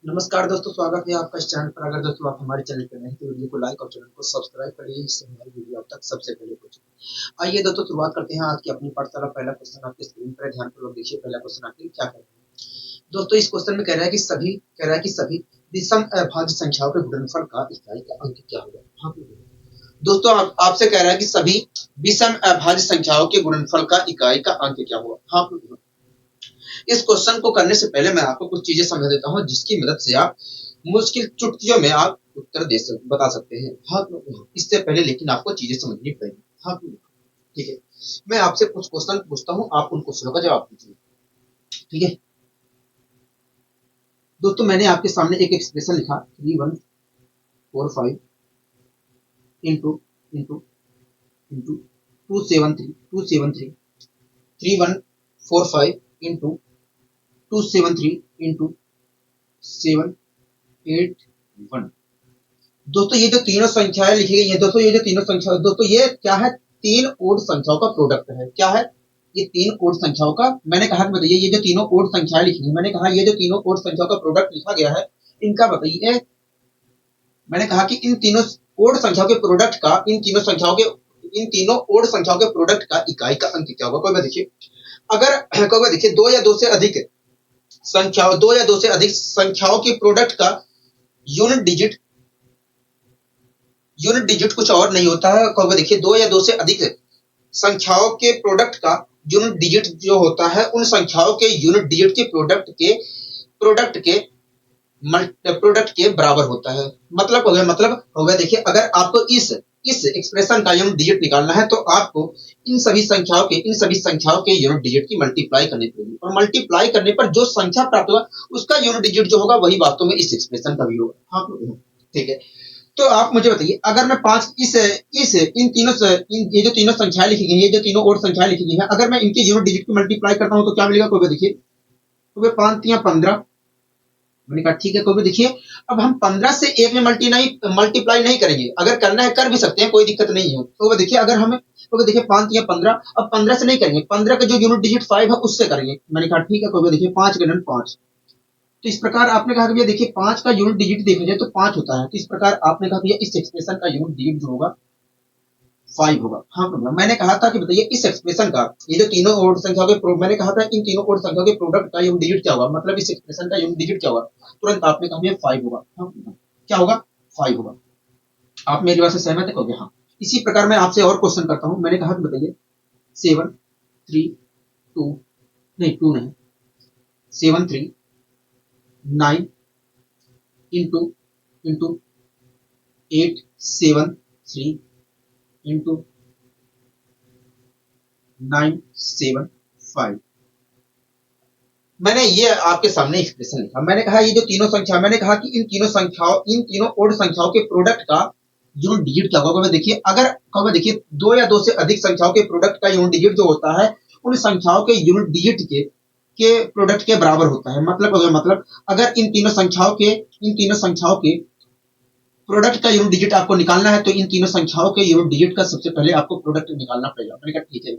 नमस्कार दोस्तों, स्वागत है आपका इस चैनल पर। अगर दोस्तों आप हमारे चैनल पर नए हैं तो वीडियो को लाइक और चैनल को सब्सक्राइब करिए, इससे हमारी वीडियो आप तक सबसे पहले पहुंचे। आइए दोस्तों, शुरुआत करते हैं आज की अपनी पाठशाला। पहला क्वेश्चन आपके स्क्रीन पर है, ध्यानपूर्वक देखिए। पहला क्वेश्चन आपके क्या कह रहा है दोस्तों? इस क्वेश्चन में कह रहा है कि सभी विषम अभाज्य संख्याओं के गुणनफल का इकाई का अंक क्या होगा। हाँ दोस्तों, आपसे कह रहा है कि सभी विषम अभाज्य संख्याओं के गुणनफल का इकाई का अंक क्या होगा। हाँ, इस क्वेश्चन को करने से पहले मैं आपको कुछ चीजें समझा देता हूँ, जिसकी मदद से आप मुश्किल चुटकियों में आप उत्तर बता सकते हैं। हाँ, इससे पहले लेकिन आपको चीजें समझनी पड़ेगी। हाँ, ठीक है। मैं आपसे कुछ क्वेश्चन पूछता हूँ, आप उन क्वेश्चनों का जवाब दीजिए। ठीक है दोस्तों, मैंने आपके सामने एक एक्सप्रेशन लिखा 3145 into into into 273 3145 into 273 into 781। दोस्तों ये जो तीनों संख्याएं लिखी गई है दोस्तों, ये जो तीनों संख्या दोस्तों, ये क्या है? तीन ओड संख्याओं का प्रोडक्ट है। क्या है? ये तीन ओड संख्याओं का, मैंने कहा बताइए, ये जो तीनों ओड संख्याएं लिखी है, मैंने कहा ये जो तीनों ओड संख्याओं का प्रोडक्ट लिखा गया है, इनका बताइए। मैंने कहा कि इन तीनों ओड संख्याओं के प्रोडक्ट का, इन तीनों ओड संख्याओं के प्रोडक्ट का इकाई का अंक क्या होगा। कोई देखिए, अगर कोई देखिए दो या दो से अधिक संख्याओं के प्रोडक्ट का यूनिट डिजिट कुछ और नहीं होता है। कहोगे देखिए, दो या दो से अधिक संख्याओं के प्रोडक्ट का यूनिट डिजिट जो होता है, उन संख्याओं के यूनिट डिजिट के प्रोडक्ट के बराबर होता है। मतलब हो गया देखिए, अगर आपको इस एक्सप्रेशन का यूनिट डिजिट निकालना है तो आपको इन सभी संख्याओं के यूनिट डिजिट की मल्टीप्लाई करनी पड़ेगी, और मल्टीप्लाई करने पर जो संख्या प्राप्त होगा उसका यूनिट डिजिट जो होगा वही वास्तव में इस एक्सप्रेशन का भी होगा। हाँ, ठीक है। तो आप मुझे बताइए, अगर मैं पांच ये जो तीनों संख्याएं लिखी गई, ये जो तीनों और संख्याएं लिखी गई है, अगर मैं इनके यूनिट डिजिट को मल्टीप्लाई करता हूं तो क्या मिलेगा। कोई देखिए, तो 5 या 15। मैंने कहा ठीक है। कोई देखिए, अब हम 15 से एक में मल्टीप्लाई नहीं करेंगे। अगर करना है कर भी सकते हैं, कोई दिक्कत नहीं है। तो देखिए, अगर हमें तो देखिए 5 या 15, अब 15 से नहीं करेंगे, 15 का जो यूनिट डिजिट 5 है उससे करेंगे। मैंने कहा ठीक है। कोई देखिए, 5 गुणन 5। तो इस प्रकार आपने कहा कि देखिए 5 का यूनिट डिजिट देखा जाए तो 5 होता है। तो इस प्रकार आपने कहा कि इस एक्सप्रेशन का यूनिट डिजिट जो होगा 5 होगा। हाँ, मैंने कहा था कि बताइए इस एक्सप्रेशन का, ये जो तीनों ओड संख्याओं के मैंने कहा था इन तीनों ओड संख्याओं के प्रोडक्ट का यूनिट डिजिट क्या होगा, मतलब इस एक्सप्रेशन का यूनिट डिजिट क्या होगा। तुरंत आपने कहा 5 होगा। हाँ, क्या होगा? 5 होगा। आप मेरी बात से सहमत है? कहोगे हाँ। इसी प्रकार मैं आपसे और क्वेश्चन करता हूं। मैंने कहा कि बताइए 7 3 2 नहीं 2 नहीं 7 3 9 इंटू इंटू 8 7 3 इंटू 9 7 5। मैंने ये आपके सामने एक्सप्रेशन लिखा। मैंने कहा ये जो तीनों संख्या, मैंने कहा कि इन तीनों ओड संख्याओं के प्रोडक्ट का यूनिट डिजिट क्या होगा। देखिए, अगर देखिए दो या दो से अधिक संख्याओं के प्रोडक्ट का यूनिट डिजिट जो होता है, उन संख्याओं के यूनिट डिजिट के प्रोडक्ट के बराबर होता है। मतलब अगर इन तीनों संख्याओं के प्रोडक्ट का यूनिट डिजिट आपको निकालना है तो इन तीनों संख्याओं के यूनिट डिजिट का सबसे पहले आपको प्रोडक्ट निकालना पड़ेगा। मैंने कहा ठीक है।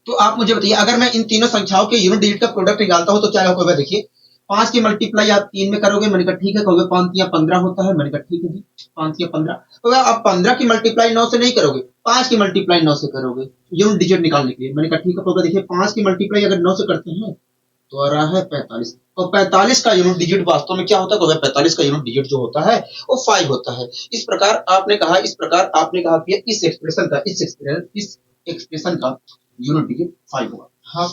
तो आप मुझे बताइए, अगर मैं इन तीनों संख्याओं के यूनिट डिजिट का प्रोडक्ट निकालता हूं तो क्या होगा। देखिए, 5 की मल्टीप्लाई आप 3 में करोगे। मैंने कहा ठीक है। कहोगे 5 या 15 होता है। मैंने कहा ठीक है जी, 5 या 15। तो आप 15 की मल्टीप्लाई 9 से नहीं करोगे, 5 की मल्टीप्लाई 9 से करोगे यूनिट डिजिट निकालने के लिए। मैंने कहा ठीक है। तो देखिए 5 की मल्टीप्लाई अगर 9 से करते हैं तो आ रहा है 45, और 45 का यूनिट डिजिट वास्तव में क्या होता है। 45 का यूनिट डिजिट जो होता है वो 5 होता है। इस प्रकार आपने कहा कि इस एक्सप्रेशन का यूनिट डिजिट 5 होगा। हाँ,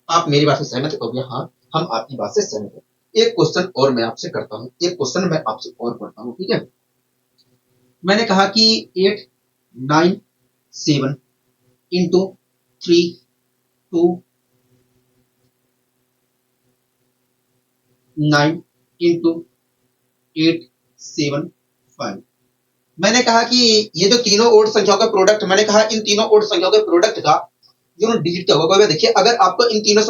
आप मेरी बात से सहमत हो? हाँ, हम आपकी बात से सहमत हैं। एक क्वेश्चन और मैं आपसे करता हूँ, एक क्वेश्चन मैं आपसे और पढ़ता हूँ। ठीक है, मैंने कहा कि 8 9 7 इंटू 3 2 9 इंटू 8 7 5। मैंने कहा कि ये जो तीनों ओड संख्याओं का प्रोडक्ट, मैंने कहा इन तीनों ओड संख्याओं के प्रोडक्ट का यूनिट डिजिट क्या होगा। देखिए, अगर आपको इन तीनों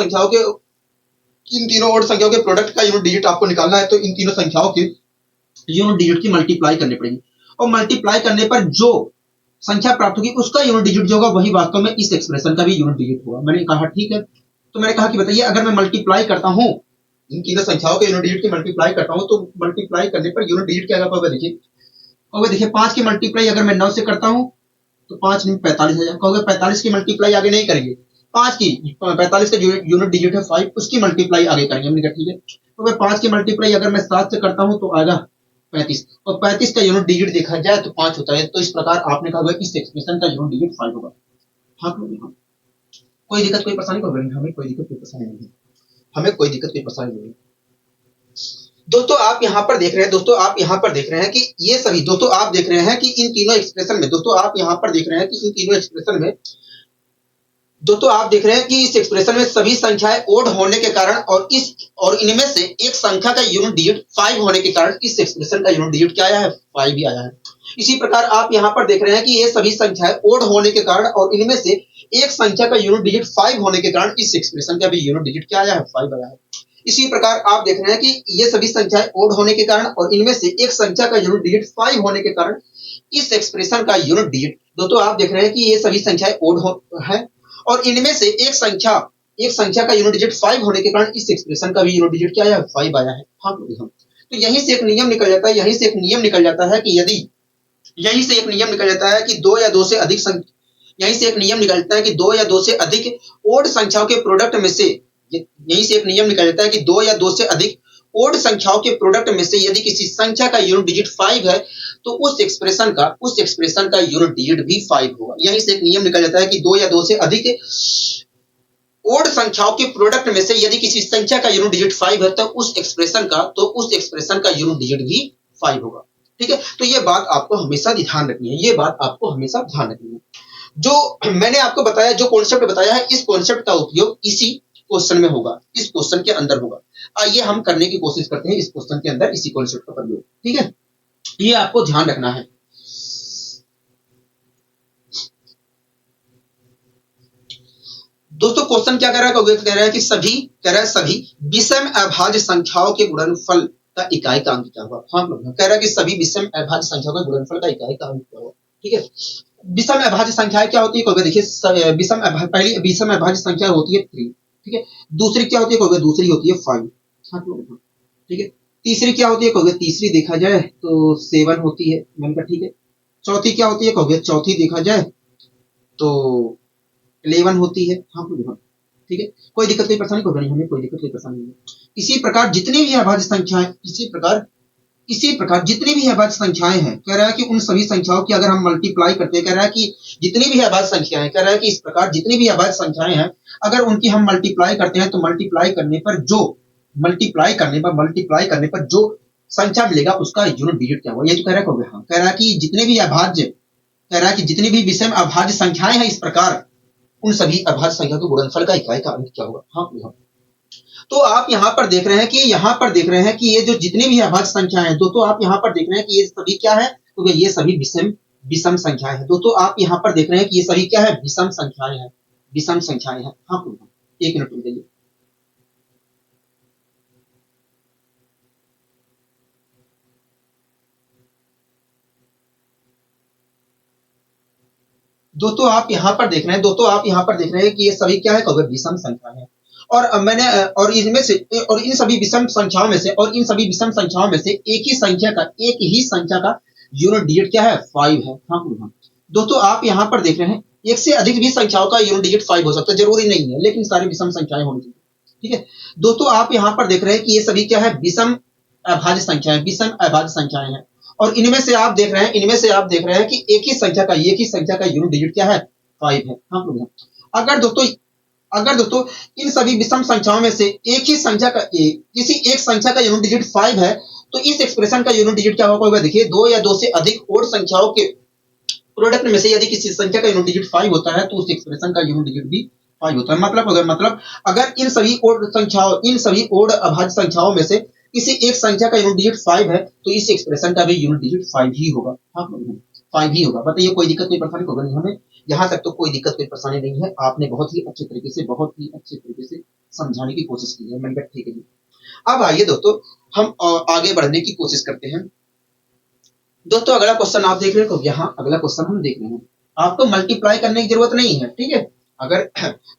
ओड संख्याओं के प्रोडक्ट का यूनिट डिजिट आपको निकालना है तो इन तीनों संख्याओं के यूनिट डिजिट की मल्टीप्लाई करनी पड़ेगी, और मल्टीप्लाई करने पर जो संख्या प्राप्त होगी उसका यूनिट डिजिट जो होगा वही वास्तव में इस एक्सप्रेशन का भी यूनिट डिजिट होगा। मैंने कहा ठीक है। तो मैंने कहा कि बताइए, अगर मैं मल्टीप्लाई करता हूं इन तीनों संख्याओं के यूनिट डिजिट की मल्टीप्लाई करता हूँ तो मल्टीप्लाई करने पर यूनिट डिजिट क्या होगा देखिए। कहोगे देखिए 5 की मल्टीप्लाई अगर मैं 9 से करता हूँ तो 5 में 45 हो जाएगा। कहोगे 45 की मल्टीप्लाई आगे नहीं करेंगे, 5 की 45 का यूनिट डिजिट है 5, उसकी मल्टीप्लाई आगे करेंगे। हमने कहा ठीक है। तो 5 की मल्टीप्लाई अगर मैं 7 से करता हूँ तो आएगा 35, और 35 का यूनिट डिजिट देखा जाए तो 5 होता है। तो इस प्रकार आपने कहा इस एक्सप्रेशन का यूनिट डिजिट 5 होगा। हाँ कोई दिक्कत कोई परेशानी होगी? हमें कोई दिक्कत कोई परेशानी नहीं है, हमें कोई दिक्कत कोई परेशानी नहीं है। दोस्तों आप यहाँ पर देख रहे हैं, दोस्तों आप यहाँ पर देख रहे हैं कि ये सभी, दोस्तों आप देख रहे हैं कि इन तीनों एक्सप्रेशन में, दोस्तों आप यहाँ पर देख रहे हैं कि इन तीनों एक्सप्रेशन में, दोस्तों आप देख रहे हैं कि इस एक्सप्रेशन में सभी संख्याएं ओड होने के कारण और इनमें से एक संख्या का यूनिट डिजिट 5 होने के कारण इस एक्सप्रेशन का यूनिट डिजिट क्या आया है? 5 भी आया है। इसी प्रकार आप यहाँ पर देख रहे हैं कि ये सभी संख्याएं ओड होने के कारण और इनमें से एक संख्या का यूनिट डिजिट 5 होने के कारण इस एक्सप्रेशन का भी यूनिट डिजिट क्या आया है? 5 आया है। इसी प्रकार आप देख रहे हैं कि ये सभी संख्याएं ओड होने के कारण और इनमें से एक संख्या का यूनिट डिजिट 5 होने के कारण इस एक्सप्रेशन का यूनिट डिजिट, दोस्तों आप देख रहे हैं कि ये सभी संख्याएं ओड है और इनमें से एक संख्या का यूनिट डिजिट 5 होने के कारण इस एक्सप्रेशन का भी यूनिट डिजिट क्या आया है? 5 आया है। हाँ तो यहीं से एक नियम निकल जाता है, यहीं से एक नियम निकल जाता है कि यदि यहीं से एक नियम निकल जाता है कि दो या दो से अधिक यहीं से एक नियम निकलता है कि दो या दो से अधिक ओड संख्याओं के प्रोडक्ट में से, यहीं से एक नियम निकल जाता है कि दो या दो से अधिक ओड संख्याओं के प्रोडक्ट में से यदि किसी संख्या का यूनिट डिजिट 5 है तो उस एक्सप्रेशन का यूनिट डिजिट भी 5 होगा। यहीं से एक नियम निकल जाता है कि दो या दो से अधिक ओड संख्याओं के प्रोडक्ट में से यदि किसी संख्या का यूनिट डिजिट 5 है तो उस एक्सप्रेशन का यूनिट डिजिट भी 5 होगा। ठीक है, तो ये बात आपको हमेशा ध्यान रखनी है, ये बात आपको हमेशा ध्यान रखनी है। जो मैंने आपको बताया, जो कॉन्सेप्ट बताया है, इस कॉन्सेप्ट का उपयोग इसी क्वेश्चन में होगा, इस क्वेश्चन के अंदर होगा। आइए हम करने की कोशिश करते हैं इस क्वेश्चन के अंदर इसी कॉन्सेप्ट का प्रयोग। ठीक है, ये आपको ध्यान रखना है। दोस्तों क्वेश्चन क्या कह रहा है? कह रहा है कि सभी विषम अभाज्य संख्याओं के गुणनफल का इकाई का अंक क्या होगा? हाँ, कह रहा है कि सभी विषम अभाज्य संख्याओं का गुणनफल का इकाई का अंक क्या होगा। ठीक है, विषम अभाज्य संख्याएं क्या होती है? देखिए पहली विषम अभाज्य संख्या होती है 3। ठीक है, दूसरी क्या होती है? दूसरी होती है 5। ठीक है, तीसरी क्या होती है? तीसरी देखा जाए तो 7 होती है। मैंने कहा ठीक है। चौथी क्या होती है? चौथी देखा जाए तो 11 होती है। हाँ, ठीक है, कोई दिक्कत कोई परेशानी नहीं, हमें कोई दिक्कत कोई परेशानी नहीं। इसी प्रकार जितनी भी अभाज्य संख्याएं, इसी प्रकार जितनी भी अभाज्य संख्याएं हैं, कह रहा है कि उन सभी संख्याओं की अगर हम मल्टीप्लाई करते हैं, कह रहा है कि जितनी भी अभाज्य संख्याएं, कह रहा है कि इस प्रकार जितनी भी अभाज्य संख्याएं हैं अगर उनकी हम मल्टीप्लाई करते हैं तो मल्टीप्लाई करने पर जो संख्या मिलेगा उसका यूनिट डिजिट क्या होगा? ये तो कह रहा है। हाँ, कह रहा है कि जितनी भी विषम अभाज्य संख्याएं हैं इस प्रकार उन सभी अभाज्य संख्या के गुणनफल का इकाई का अंक क्या होगा? हाँ, तो आप यहाँ पर देख रहे हैं कि ये जो जितनी भी अभाज्य संख्याएं हैं, दोस्तों आप यहाँ पर देख रहे हैं कि ये सभी क्या है? तो ये सभी विषम संख्याएं हैं। दोस्तों आप यहाँ पर देख रहे हैं कि ये सभी क्या है? विषम संख्याएं हैं। हाँ, एक मिनट रुक जाइए। दोस्तों आप यहाँ पर देख रहे हैं कि ये सभी क्या है? विषम संख्याएं हैं। और इन सभी विषम संख्याओं में से एक ही संख्या का यूनिट डिजिट क्या है? 5 है। हाँ, दोस्तों आप यहाँ पर देख रहे हैं एक से अधिक भी संख्याओं का यूनिट डिजिट 5 हो सकता है, जरूरी नहीं है, लेकिन सारी विषम संख्याएं होनी चाहिए। ठीक है, दोस्तों आप यहाँ पर देख रहे हैं कि ये सभी क्या है? विषम अभाज्य संख्याएं हैं और इनमें से आप देख रहे हैं कि एक ही संख्या का यूनिट डिजिट क्या है? 5 है। हाँ, अगर दोस्तों इन सभी विषम संख्याओं में से किसी एक संख्या का यूनिट डिजिट 5 है तो इस एक्सप्रेशन का यूनिट डिजिट क्या होगा? देखिए दो या दो से अधिक ओड संख्याओं के प्रोडक्ट में से यदि किसी संख्या का यूनिट डिजिट 5 होता है तो उस एक्सप्रेशन का यूनिट डिजिट भी 5 होता है। मतलब अगर इन सभी ओड अभाज्य संख्याओं में से किसी एक संख्या का यूनिट डिजिट 5 है तो इस एक्सप्रेशन का भी यूनिट डिजिट 5 ही होगा। हाँ, 5 ही होगा। बताइए कोई दिक्कत कोई परेशानी होगा नहीं? हमें यहाँ तक तो कोई दिक्कत कोई परेशानी नहीं है। आपने बहुत ही अच्छे तरीके से समझाने की कोशिश की है। मैंने कहा ठीक है जी। अब आइए दोस्तों हम आगे बढ़ने की कोशिश करते हैं। दोस्तों अगला क्वेश्चन आप देख रहे हो, यहाँ अगला क्वेश्चन हम देख रहे हैं। आपको मल्टीप्लाई करने की जरूरत नहीं है। ठीक है, अगर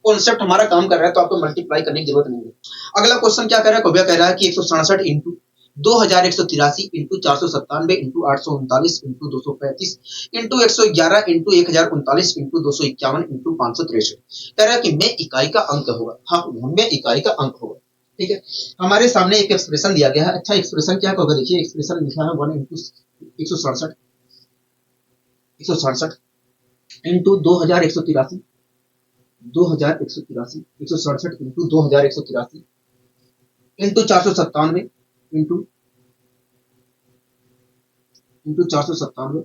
कॉन्सेप्ट हमारा काम कर रहा है तो आपको मल्टीप्लाई करने की जरूरत नहीं है। अगला क्वेश्चन क्या कह रहा है, कोबिया कह रहा है कि 167 into 2183 into 497 into 839 into 235 into 111 into 1039 into 251 into 563 कह रहा है कि में इकाई का अंक होगा। हाँ, में इकाई का अंक होगा। ठीक है, हमारे सामने एक एक्सप्रेशन दिया गया है। अच्छा, एक्सप्रेशन क्या होगा, देखिए एक्सप्रेशन लिखा है 1 into 167 into 2183 2183 167 into 2183 into 497 into 497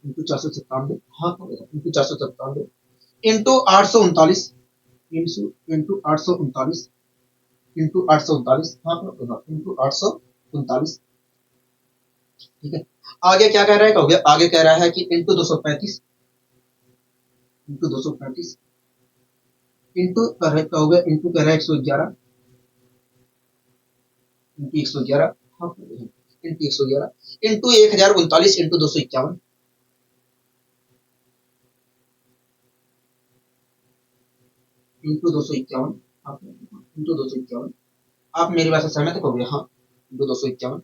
into 497, हाँ इंटू 497 इंटू 839 इंटू 839 इंटू 839, हाँ इंटू 839। ठीक है, आगे क्या कह रहा है, कहोगे आगे कह रहा है कि इंटू 235 इंटू 235 इंटू कहोगे इंटू कह रहा है 111 इंटू 111, हाँ into 111 into 1039 into 251 into 251, into 251। आप मेरी बात से सहमत हो गए, हाँ इंटू 251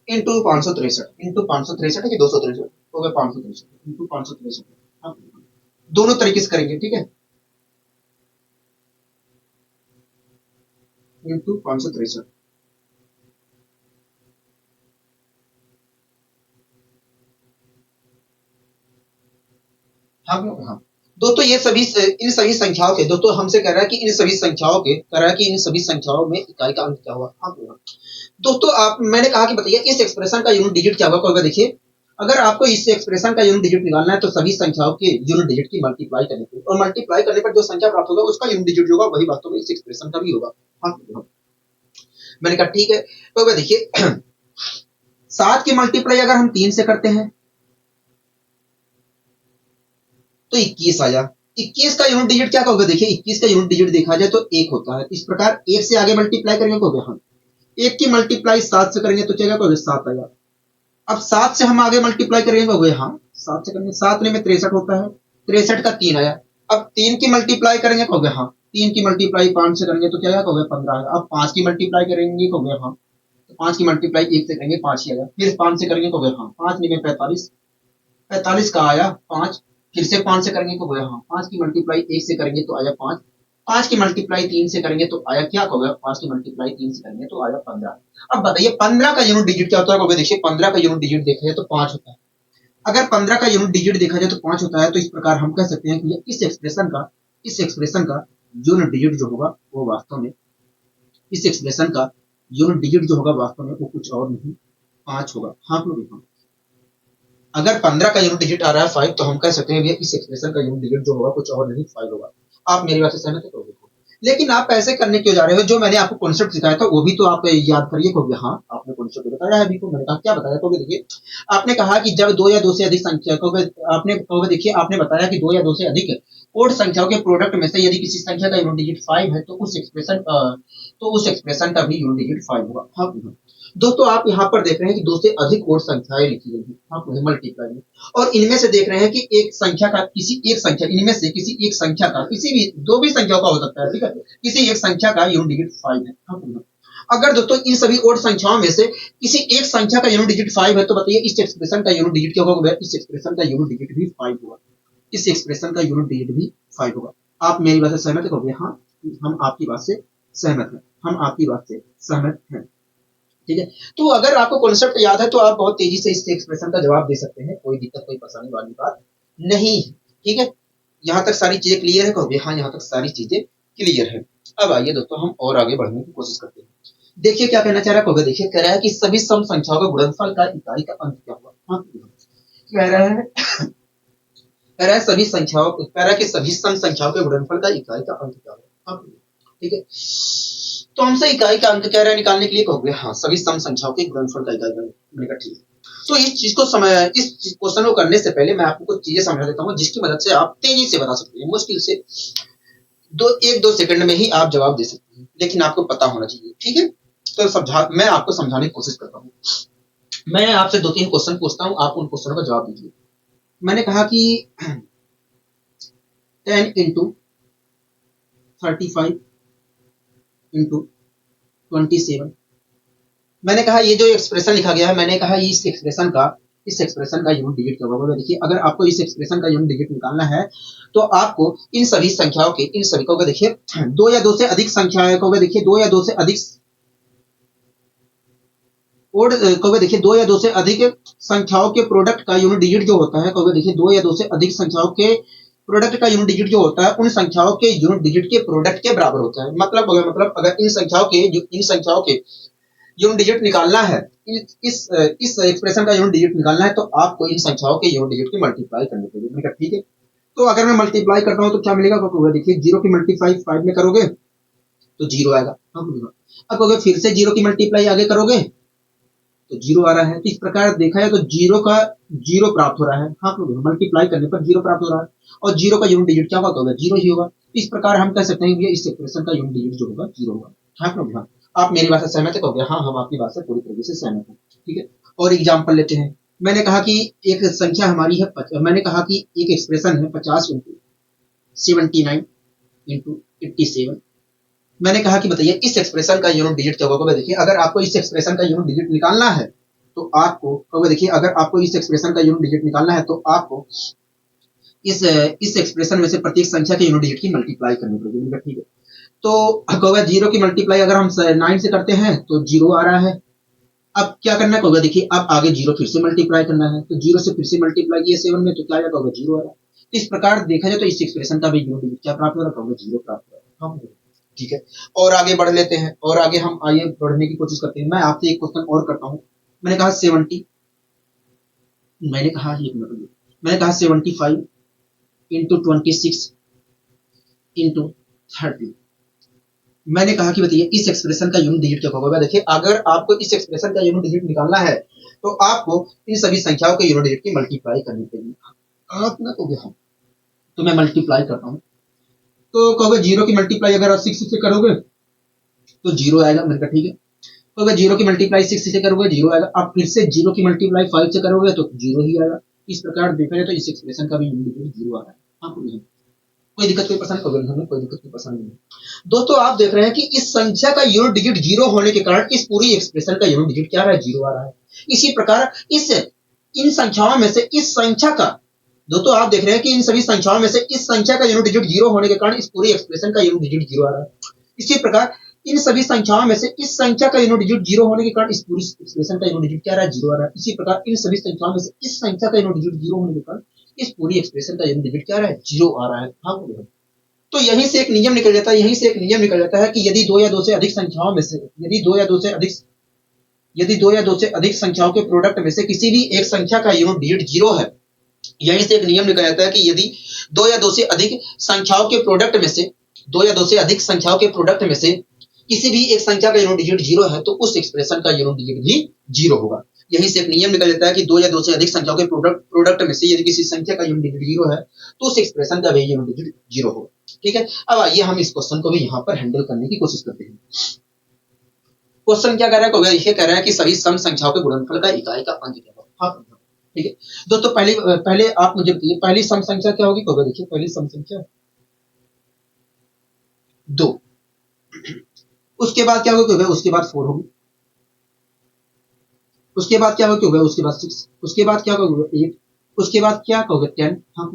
इंटू 563 इंटू 563 है कि 263 हो गया 563 इंटू 563। हाँ, दोनों तरीके से करेंगे, ठीक है, इंटू 563। हाँ हाँ, दोस्तों ये सभी इन सभी संख्याओं के, दोस्तों हमसे कह रहा है कि इन सभी संख्याओं के कह रहा है कि इन सभी संख्याओं में इकाई का अंक क्या हुआ। हाँ दोस्तों, आप मैंने कहा कि बताइए इस एक्सप्रेशन का यूनिट डिजिट क्या होगा। देखिए, अगर आपको इस एक्सप्रेशन का यूनिट डिजिट निकालना है तो सभी संख्याओं के यूनिट डिजिट की मल्टीप्लाई करनी पड़ेगी, और मल्टीप्लाई करने पर जो संख्या प्राप्त होगा उसका यूनिट डिजिट जो होगा वही वास्तव में इस एक्सप्रेशन का भी होगा। हाँ, मैंने कहा ठीक है, तो देखिए 7 की मल्टीप्लाई अगर हम 3 से करते हैं तो 21 आया। 21 का यूनिट डिजिट क्या होगा, देखिए 21 का यूनिट डिजिट देखा जाए तो 1 होता है। इस प्रकार 1 से आगे मल्टीप्लाई करेंगे तो हम 1 की मल्टीप्लाई 7 से करेंगे तो क्या होगा, 7 आएगा। अब 7 से हम आगे मल्टीप्लाई करेंगे तो हाँ 7 से करेंगे, 7 में 63 होता है, 63 का 3 आया। अब 3 की मल्टीप्लाई करेंगे तो हाँ 3 की मल्टीप्लाई 5 से करेंगे तो क्या आएगा, 15 आएगा। अब 5 की मल्टीप्लाई करेंगे तो हाँ 5 की मल्टीप्लाई 1 से करेंगे 5 ही आएगा। फिर 5 से करेंगे तो हाँ 5 में 45, 45 का आया 5। फिर से 5 से करेंगे तो हाँ 5 की मल्टीप्लाई 1 से करेंगे तो आया 5। 5 की मल्टीप्लाई 3 से करेंगे तो आया क्या होगा, 5 की मल्टीप्लाई 3 से करेंगे तो आया 15। अब बताइए 15 का यूनिट डिजिट क्या होता है, देखिए 15 का यूनिट डिजिट देखा जाए तो 5 होता है। अगर 15 का यूनिट डिजिट देखा जाए तो 5 होता है, तो इस प्रकार हम कह सकते हैं कि इस एक्सप्रेशन का यूनिट डिजिट जो होगा वो वास्तव में, इस एक्सप्रेशन का यूनिट डिजिट जो होगा वास्तव में वो कुछ और नहीं 5 होगा। हाँ देखो, अगर 15 का यूनिट डिजिट आ रहा है 5 तो हम कह सकते हैं इस एक्सप्रेशन का यूनिट डिजिट जो होगा कुछ और नहीं 5 होगा। आप मेरी बात से सहमत हो? लेकिन आप ऐसे करने क्यों जा रहे हो, जो मैंने आपको कॉन्सेप्ट सिखाया था वो भी तो आप याद करिए। को हाँ आपने कॉन्सेप्ट बताया है अभी को, मैंने कहा क्या बताया, तो देखिए आपने कहा कि जब 2 या 2 से अधिक संख्या को आपने देखिए आपने बताया कि 2 या 2 से अधिक ओड संख्याओं के प्रोडक्ट में से यदि किसी संख्या का यूनिट डिजिट 5 है तो उस एक्सप्रेशन का भी यूनिट डिजिट 5 होगा। हाँ दोस्तों, आप यहाँ पर देख रहे हैं कि 2 से अधिक ओड संख्याएं लिखी गई है, हाँ मल्टीप्लाई में, और इनमें से देख रहे हैं कि एक संख्या का किसी एक संख्या, इनमें से किसी एक संख्या का, किसी भी 2 भी संख्याओं का हो सकता है, ठीक है, किसी एक संख्या का यूनिट डिजिट 5 है। हाँ, अगर दोस्तों इन सभी ओड संख्याओं में से किसी एक संख्या का यूनिट डिजिट 5 है तो बताइए इस एक्सप्रेशन का यूनिट डिजिट क्या होगा, इस एक्सप्रेशन का यूनिट डिजिट भी 5 होगा। इस एक्सप्रेशन का यूनिट डिजिट भी 5 होगा। आप मेरी बात से सहमत हो? हाँ, हम आपकी बात से सहमत हैं, हम आपकी बात से सहमत हैं। ठीक है, तो अगर आपको कॉन्सेप्ट याद है तो आप बहुत तेजी से इस एक्सप्रेशन का जवाब दे सकते हैं, कोई दिक्कत कोई परेशानी वाली बात नहीं है। ठीक है, यहाँ तक सारी चीजें क्लियर है? कहोगे हाँ यहाँ तक सारी चीजें क्लियर है। अब आइए दोस्तों हम और आगे बढ़ने की कोशिश करते हैं। देखिए क्या कहना चाह रहा है, कहोगे देखिए कह रहा है कि सभी सम संख्याओं का गुणनफल का इकाई का अंक क्या हुआ। हाँ, कह रहा है सभी संख्याओं, कह रहा है कि सभी सम संख्याओं के गुणनफल का इकाई का अंक क्या हुआ। हाँ, ठीक है, तो हमसे इकाई का अंक कह रहा है निकालने के लिए, कहोगे हाँ सभी सम संख्याओं के गुणनफल का इकाई का अंक। मैंने कहा ठीक है, तो इस चीज को इस क्वेश्चन को करने से पहले मैं आपको कुछ चीजें समझा देता हूँ जिसकी मदद से आप तेजी से बता सकते हैं, मुश्किल से 1-2 सेकंड में ही आप जवाब दे सकते हैं, लेकिन आपको पता होना चाहिए। ठीक है, तो मैं आपको समझाने की कोशिश करता हूँ। मैं आपसे 2-3 क्वेश्चन पूछता हूँ, आप उन क्वेश्चनों का जवाब दीजिए। मैंने कहा कि 10 इंटू 35 इंटू 27। मैंने कहा ये जो एक्सप्रेशन लिखा गया है, मैंने कहा इस एक्सप्रेशन का यूनिट डिजिट क्या होगा। देखिए अगर आपको इस एक्सप्रेशन का यूनिट डिजिट निकालना है तो आपको इन सभी संख्याओं के, इन सभी को देखिए दो या दो से अधिक संख्याएं को देखिए दो या दो से अधिक और कहोगे देखिए दो या दो से अधिक संख्याओं के प्रोडक्ट का यूनिट डिजिट जो होता है, कहोगे देखिए दो या दो से अधिक संख्याओं के प्रोडक्ट का यूनिट डिजिट जो होता है उन संख्याओं के यूनिट डिजिट के प्रोडक्ट के बराबर होता है। मतलब अगर इन संख्याओं के यूनिट डिजिट निकालना है, इस एक्सप्रेशन का यूनिट डिजिट निकालना है तो आपको इन संख्याओं के यूनिट डिजिट की मल्टीप्लाई करनी पड़ेगी। मैंने कहा ठीक है। तो अगर मैं मल्टीप्लाई करता हूं तो क्या मिलेगा, देखिए जीरो की मल्टीप्लाई 5 में करोगे तो जीरो आएगा। अब अगर फिर से जीरो की मल्टीप्लाई आगे करोगे तो जीरो आ रहा है। तो इस प्रकार देखा जाए तो जीरो का जीरो प्राप्त हो रहा है। हाँ, मल्टीप्लाई करने पर जीरो प्राप्त हो रहा है और जीरो का यूनिट डिजिट क्या होगा, जीरो ही होगा। इस प्रकार हम कह सकते हैं कि इस एक्सप्रेशन का यूनिट डिजिट जो होगा जीरो होगा। हाँ, आप मेरी बात से सहमत है, कहोगे हाँ हम आपकी बात से पूरी तरीके से सहमत हैं। ठीक है, और एग्जाम्पल लेते हैं। मैंने कहा कि एक संख्या हमारी है, मैंने कहा कि एक एक्सप्रेशन है 50 इंटू 79 इंटू 87। मैंने कहा कि बताइए इस एक्सप्रेशन का यूनिट डिजिट क्या होगा। देखिए अगर आपको इस एक्सप्रेशन का यूनिट डिजिट निकालना है तो आपको देखिए अगर आपको इस एक्सप्रेशन का यूनिट डिजिट निकालना है तो आपको इस एक्सप्रेशन में से प्रत्येक संख्या के यूनिट डिजिट की मल्टीप्लाई करनी पड़ेगी। ठीक है, तो कहोगे जीरो की मल्टीप्लाई अगर हम 9 से करते हैं तो जीरो आ रहा है। अब क्या करना है, कहोगे देखिए अब आगे जीरो फिर से मल्टीप्लाई करना है, तो जीरो से फिर से मल्टीप्लाई किया 7 में तो क्या आ जाएगा, जीरो आ रहा है। इस प्रकार देखा जाए तो इस एक्सप्रेशन का भी यूनिट डिजिट क्या प्राप्त हो रहा है, जीरो प्राप्त हो रहा है। ठीक है, और आगे बढ़ लेते हैं और आगे हम आइए बढ़ने की कोशिश करते हैं। मैं आपसे एक क्वेश्चन और करता हूं। मैंने कहा 70, मैंने कहा 75 इंटू 26 इंटू 30। मैंने कहा कि बताइए इस एक्सप्रेशन का यूनिट डिजिट क्या होगा। देखिए अगर आपको इस एक्सप्रेशन का यूनिट डिजिट निकालना है तो आपको इन सभी संख्याओं के यूनिट डिजिट की मल्टीप्लाई करनी पड़ेगी। आप ना कहोगे हाँ, तो मैं मल्टीप्लाई करता हूं। तो कहोगे जीरो की मल्टीप्लाई अगर आप 6 से करोगे तो जीरो आएगा। मैंने कहा ठीक है, तो अगर जीरो की मल्टीप्लाई 6 से करोगे जीरो आएगा। अब फिर से जीरो की मल्टीप्लाई 5 से करोगे तो जीरो ही आएगा। इस प्रकार देखा जाए तो इस एक्सप्रेशन का भी यूनिट डिजिट जीरो आ रहा है। हाँ, कोई दिक्कत कोई परेशानी, हमें कोई दिक्कत कोई परेशानी नहीं। दोस्तों आप देख रहे हैं कि इस संख्या का यूनिट डिजिट जीरो होने के कारण इस पूरी एक्सप्रेशन का यूनिट डिजिट क्या आ रहा है, जीरो आ रहा है। इसी प्रकार इन संख्याओं में से इस संख्या का, दोस्तों आप देख रहे हैं कि इन सभी संख्याओं में से इस संख्या का यूनिट डिजिट जीरो होने के कारण इस पूरी एक्सप्रेशन का यूनिट डिजिट जीरो आ रहा है। इसी प्रकार इन सभी संख्याओं में से इस संख्या का यूनिट डिजिट जीरो होने के कारण इस पूरी एक्सप्रेशन का यूनिट डिजिट क्या आ रहा है, जीरो आ रहा है। इसी प्रकार इन सभी संख्याओं में से इस संख्या का यूनिट डिजिट जीरो होने के कारण इस पूरी एक्सप्रेशन का यूनिट डिजिट क्या आ रहा है, जीरो आ रहा है। हाँ, तो यहीं से एक नियम निकल जाता है, कि यदि दो या दो से अधिक संख्याओं में से यदि दो या दो से अधिक संख्याओं के प्रोडक्ट में से किसी भी एक संख्या का यूनिट डिजिट जीरो है, यहीं से एक नियम निकल जाता है कि यदि दो या दो से अधिक संख्याओं के प्रोडक्ट में से किसी भी एक संख्या का यूनिट डिजिट जीरो है तो उस एक्सप्रेशन का यूनिट डिजिट भी जीरो होगा। यहीं से एक नियम निकल जाता है कि दो या दो से अधिक संख्याओं के प्रोडक्ट में से यदि किसी संख्या का यूनिट डिजिट जीरो है तो उस एक्सप्रेशन का भी यूनिट डिजिट जीरो होगा। ठीक है, अब आइए हम इस क्वेश्चन को भी यहाँ पर हैंडल करने की कोशिश करते हैं। क्वेश्चन क्या कह रहा है, ये कह रहा है कि सभी सम संख्याओं के गुणनफल का इकाई का अंक क्या होगा। हाँ, ठीक है दोस्तों, पहले आप मुझे बताइए पहली सम संख्या क्या होगी। तो देखिए पहली सम संख्या 2, उसके बाद क्या होगा, उसके बाद 4 होगी, उसके बाद क्या होगा, उसके बाद 6, उसके बाद क्या होगा 8, उसके बाद क्या होगा 10, हाँ,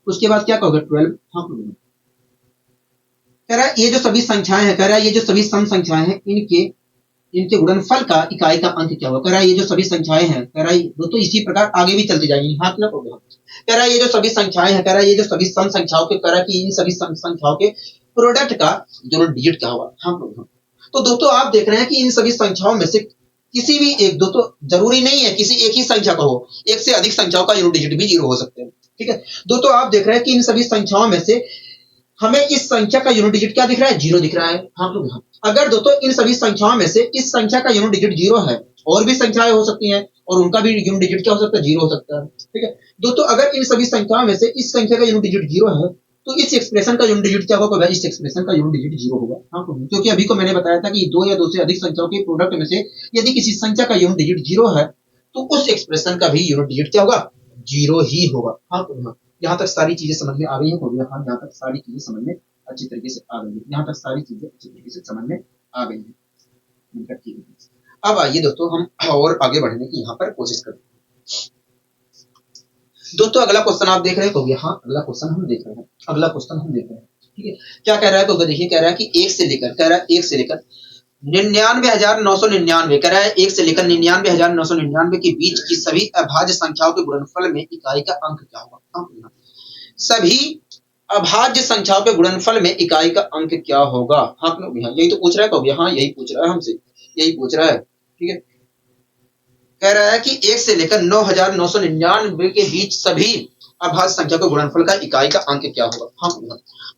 उसके बाद क्या होगा 12। हाँ, कह रहा है ये जो सभी संख्याएं हैं, कह रहा है ये जो सभी सम संख्याएं हैं इनके गुणनफल का इकाई का अंक क्या होगा। कह रहा है ये जो सभी संख्याएं हैं, कह रहा है दोस्तों इसी प्रकार आगे भी चलती जाएंगी। हाँ, क्या होगा, कह रहा है ये जो सभी संख्याएं हैं, कह रहा है ये जो सभी सम संख्याओं के, कह रहा है कि इन सभी सम संख्याओं के प्रोडक्ट का यूनिट डिजिट क्या होगा। हाँ, तो दोस्तों आप देख रहे हैं कि इन सभी संख्याओं में से किसी भी एक, दोस्तों जरूरी नहीं है किसी एक ही संख्या का हो, एक से अधिक संख्याओं का यूनिट डिजिट भी जीरो हो सकते हैं। ठीक है दोस्तों, आप देख रहे हैं कि इन सभी संख्याओं में से हमें इस संख्या का यूनिट डिजिट क्या दिख रहा है, जीरो दिख रहा है। हाँ, अगर दोस्तों इन सभी संख्याओं में से इस संख्या का यूनिट डिजिट जीरो है, और भी संख्याएं हो सकती हैं और उनका भी यूनिट डिजिट क्या हो सकता है, जीरो हो सकता है। ठीक है दोस्तों, अगर इन सभी संख्याओं में से इस संख्या का यूनिट डिजिट जीरो है तो इस एक्सप्रेशन का यूनिट डिजिट क्या होगा, इस एक्सप्रेशन का यूनिट डिजिट जीरो होगा। हाँ, क्योंकि अभी को मैंने बताया था कि दो या दो से अधिक संख्याओं के प्रोडक्ट में से यदि किसी संख्या का यूनिट डिजिट जीरो है तो उस एक्सप्रेशन का भी यूनिट डिजिट क्या होगा, जीरो ही होगा। हाँ, यहाँ तक सारी चीजें समझ में आ रही है। हाँ, यहाँ तक सारी चीजें समझ में अच्छी तरीके से आ गई है। यहाँ तक सारी चीजें अच्छी तरीके से समझ में आ गई है। ठीक है, अब आइए दोस्तों हम और आगे बढ़ने की यहाँ पर कोशिश करते हैं। दोस्तों अगला क्वेश्चन आप देख रहे हो, यहाँ अगला क्वेश्चन हम देख रहे हैं, अगला क्वेश्चन हम देख रहे हैं। ठीक है, क्या कह रहा है, तो देखिए कह रहा है कि एक से लेकर, कह रहा है एक से लेकर 99,999, कह रहा है एक से लेकर 99,999 के बीच की सभी अभाज्य संख्याओं के गुणनफल में इकाई का अंक क्या होगा। सभी अभाज्य संख्याओं के गुणनफल में इकाई का अंक क्या होगा। हाँ यही तो पूछ रहा है कभी, हाँ यही पूछ रहा है हमसे, यही पूछ रहा है। ठीक है, कह रहा है कि 1 से लेकर 9,999 के बीच सभी अभाज्य संख्या के गुणनफल का इकाई का अंक क्या होगा। हाँ,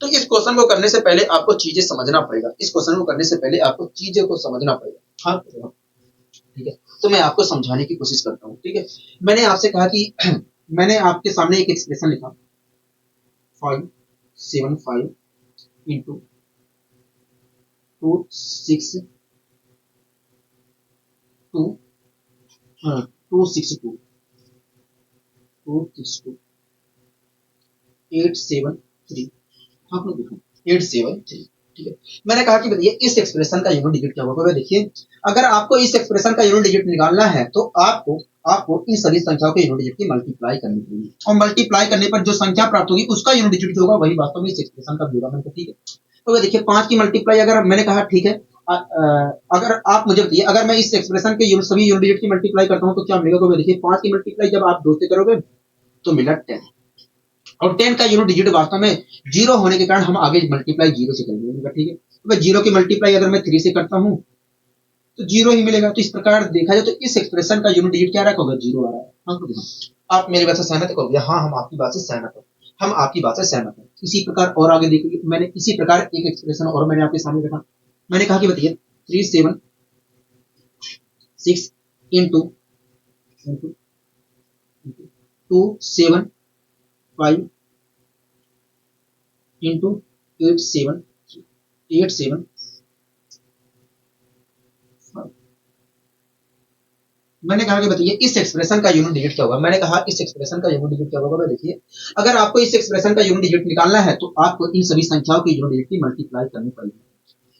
तो इस क्वेश्चन को करने से पहले आपको चीजें समझना पड़ेगा, इस क्वेश्चन को करने से पहले आपको चीजों को समझना पड़ेगा। हाँ ठीक है, तो मैं आपको समझाने की कोशिश करता हूँ। ठीक है, मैंने आपसे कहा कि मैंने आपके सामने एक एक्सप्रेशन लिखा 575 इंटू 262 873, आपने देखा 873। ठीक है, मैंने कहा कि बताइए इस एक्सप्रेशन का यूनिट डिजिट क्या होगा। देखिए अगर आपको इस एक्सप्रेशन का यूनिट डिजिट निकालना है तो आपको आपको इन सभी संख्याओं के यूनिट डिजिट की मल्टीप्लाई करनी पड़ेगी, और मल्टीप्लाई करने पर जो संख्या प्राप्त होगी उसका यूनिट डिजिट जो होगा वही वास्तव में इस एक्सप्रेशन का भी होगा। ठीक है, तो देखिए 5 की मल्टीप्लाई अगर मैंने कहा ठीक है, अगर आप मुझे बताइए अगर मैं इस एक्सप्रेशन के सभी यूनिट डिजिट की मल्टीप्लाई करता हूं तो क्या मिलेगा। तो देखिए 5 की मल्टीप्लाई जब आप 2 से करोगे तो मिला 10, और 10 का यूनिट डिजिट वास्तव में 0 होने के कारण हम आगे मल्टीप्लाई 0 से करेंगे। ठीक है, तो 0 की मल्टीप्लाई अगर मैं 3 से करता हूं तो 0 ही मिलेगा। तो इस प्रकार देखा जाए तो इस एक्सप्रेशन का यूनिट डिजिट क्या रहा होगा, 0 आ रहा है। हाँ, आप मेरी बात से सहमत हो? हाँ, हम आपकी बात से सहमत हैं, हम आपकी बात से सहमत हैं। इसी प्रकार और आगे देखिए, मैंने इसी प्रकार एक एक्सप्रेशन और मैंने आपके सामने रखा। मैंने कहा कि बताइए 376 इंटू 275 इंटू 875। मैंने कहा कि बताइए इस एक्सप्रेशन का यूनिट डिजिट क्या होगा। मैंने कहा इस एक्सप्रेशन का यूनिट डिजिट क्या होगा। देखिए अगर आपको इस एक्सप्रेशन का यूनिट डिजिट निकालना है तो आपको इन सभी संख्याओं के यूनिट डिजिट की मल्टीप्लाई करनी पड़ेगी।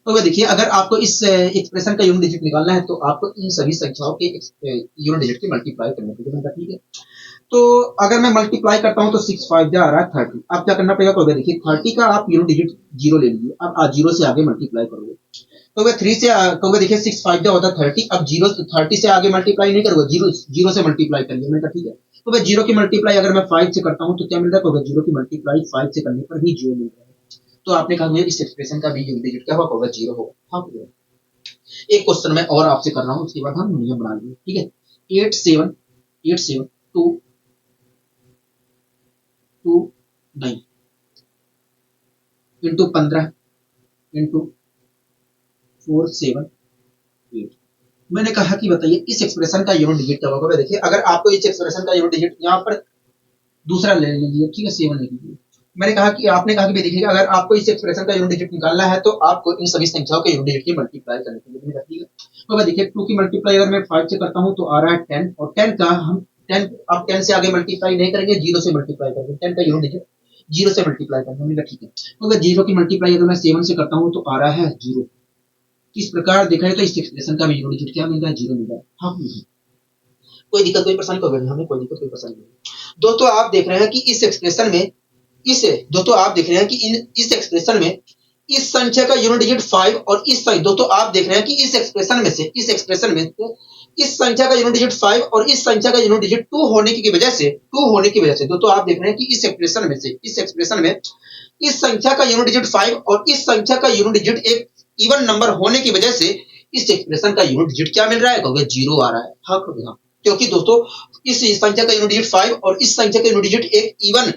तो देखिए अगर आपको इस एक्सप्रेशन का यूनिट डिजिट निकालना है तो आपको इन सभी संख्याओं के यूनिट डिजिट की मल्टीप्लाई करनी पड़ेगी। ठीक है, तो अगर मैं मल्टीप्लाई करता हूं तो 6 5 जा रहा है 30। अब क्या करना पड़ेगा, तो देखिए 30 का आप यूनिट डिजिट 0 ले लीजिए। अब आप 0 से आगे मल्टीप्लाई करोगे तो वह 3 से तो देखिए 6 5 जो होता है 30। अब 0 30 से आगे मल्टीप्लाई नहीं करोगे, 0 से मल्टीप्लाई करिए। मैंने कहा ठीक है, तो वह 0 की मल्टीप्लाई अगर मैं 5 से करता हूं तो क्या मिल रहा है, 0 की मल्टीप्लाई 5 से करने पर भी 0 मिल रहा है। तो आपने कहा इस एक्सप्रेशन का भी यूनिट डिजिट क्या होगा, 0 होगा। हाँ, एक क्वेश्चन मैं और आपसे कर रहा हूं, उसके बाद हम नियम बना लेंगे। ठीक है, 87229 इंटू 15 इंटू 478। मैंने कहा कि बताइए इस एक्सप्रेशन का यूनिट डिजिट क्या होगा। देखिए अगर आपको इस एक्सप्रेशन का यूनिट डिजिट यहाँ पर दूसरा ले लीजिए, ठीक है, 7 ले लीजिए। मैंने कहा कि आपने कहा कि देखिए अगर आपको इस एक्सप्रेशन का यूनिट डिजिट निकालना है तो आपको इन सभी संख्याओं के यूनिट डिजिट की मल्टीप्लाई करनी पड़ेगी। तो देखिए 2 की मल्टीप्लाई अगर मैं 5 से करता हूं तो आ रहा है 10, और 10 का हम 10 अब 10 से आगे मल्टीप्लाई नहीं करेंगे, 0 से मल्टीप्लाई करेंगे। 10 का यूनिट डिजिट 0 से मल्टीप्लाई करेंगे। ठीक है, तो अगर 0 की मल्टीप्लाई अगर मैं 7 से करता हूं तो आ रहा है 0। इस प्रकार देखा जाए तो इस एक्सप्रेशन का भी यूनिट डिजिट क्या मिल रहा है, 0 मिल रहा है। हाँ, कोई दिक्कत कोई परेशानी कोई हमें कोई दिक्कत कोई परेशानी नहीं। दोस्तों आप देख रहे हैं कि इस एक्सप्रेशन में दोस्तों आप देख रहे हैं कि इस एक्सप्रेशन में इस संख्या का यूनिट डिजिट 5 और दोस्तों आप देख रहे हैं कि इस एक्सप्रेशन में इस संख्या का यूनिट डिजिट 5 और इस संख्या का यूनिट डिजिट 2 होने की वजह से दोस्तों आप देख रहे हैं कि इस एक्सप्रेशन में इस संख्या का यूनिट डिजिट 5 और इस संख्या का यूनिट डिजिट एक इवन नंबर होने की वजह से इस एक्सप्रेशन का यूनिट डिजिट क्या मिल रहा है, 0 आ रहा है। हाँ, क्योंकि दोस्तों इस संख्या का यूनिट डिजिट 5 और इस संख्या का यूनिट डिजिट एक इवन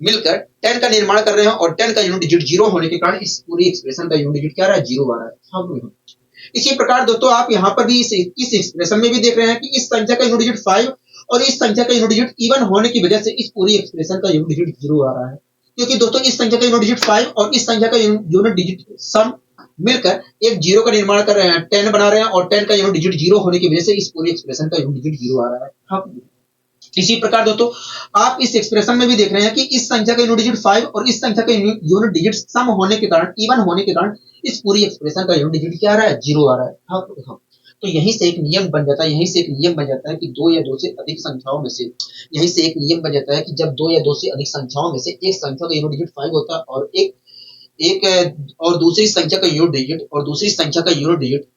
मिलकर 10 का निर्माण कर रहे हैं, और 10 का यूनिट डिजिट 0 होने के कारण इस पूरी एक्सप्रेशन का यूनिट डिजिट क्या रहा है, 0 आ रहा है। हाँ, इसी प्रकार दोस्तों आप यहाँ पर भी इस एक्सप्रेशन में भी देख रहे हैं कि इस संख्या का यूनिट डिजिट 5 और इस संख्या का यूनिट डिजिट इवन होने की वजह से इस पूरी एक्सप्रेशन का यूनिट डिजिट 0 आ रहा है। क्योंकि दोस्तों इस संख्या का यूनिट डिजिट 5 और इस संख्या का यूनिट डिजिट सम मिलकर एक 0 का निर्माण कर रहे हैं, 10 बना रहे हैं, और 10 का यूनिट डिजिट 0 होने की वजह से इस पूरी एक्सप्रेशन का यूनिट डिजिट 0 आ रहा है। हाँ, इसी प्रकार दोस्तों आप इस एक्सप्रेशन में भी देख रहे हैं कि इस संख्या का यूनिट डिजिट 5 और इस संख्या का यूनिट डिजिट सम होने के कारण, इवन होने के कारण इस पूरी एक्सप्रेशन का यूनिट डिजिट क्या आ रहा है, 0 आ रहा है। हाँ, हाँ। तो यहीं से एक नियम बन जाता है, यहीं से एक नियम बन जाता है कि दो या दो से अधिक संख्याओं में से, यहीं से एक नियम बन जाता है कि जब दो या दो से अधिक संख्याओं में से एक संख्या का यूनिट डिजिट 5 होता है और एक एक और दूसरी संख्या का यूनिट डिजिट और दूसरी संख्या का यूनिट डिजिट,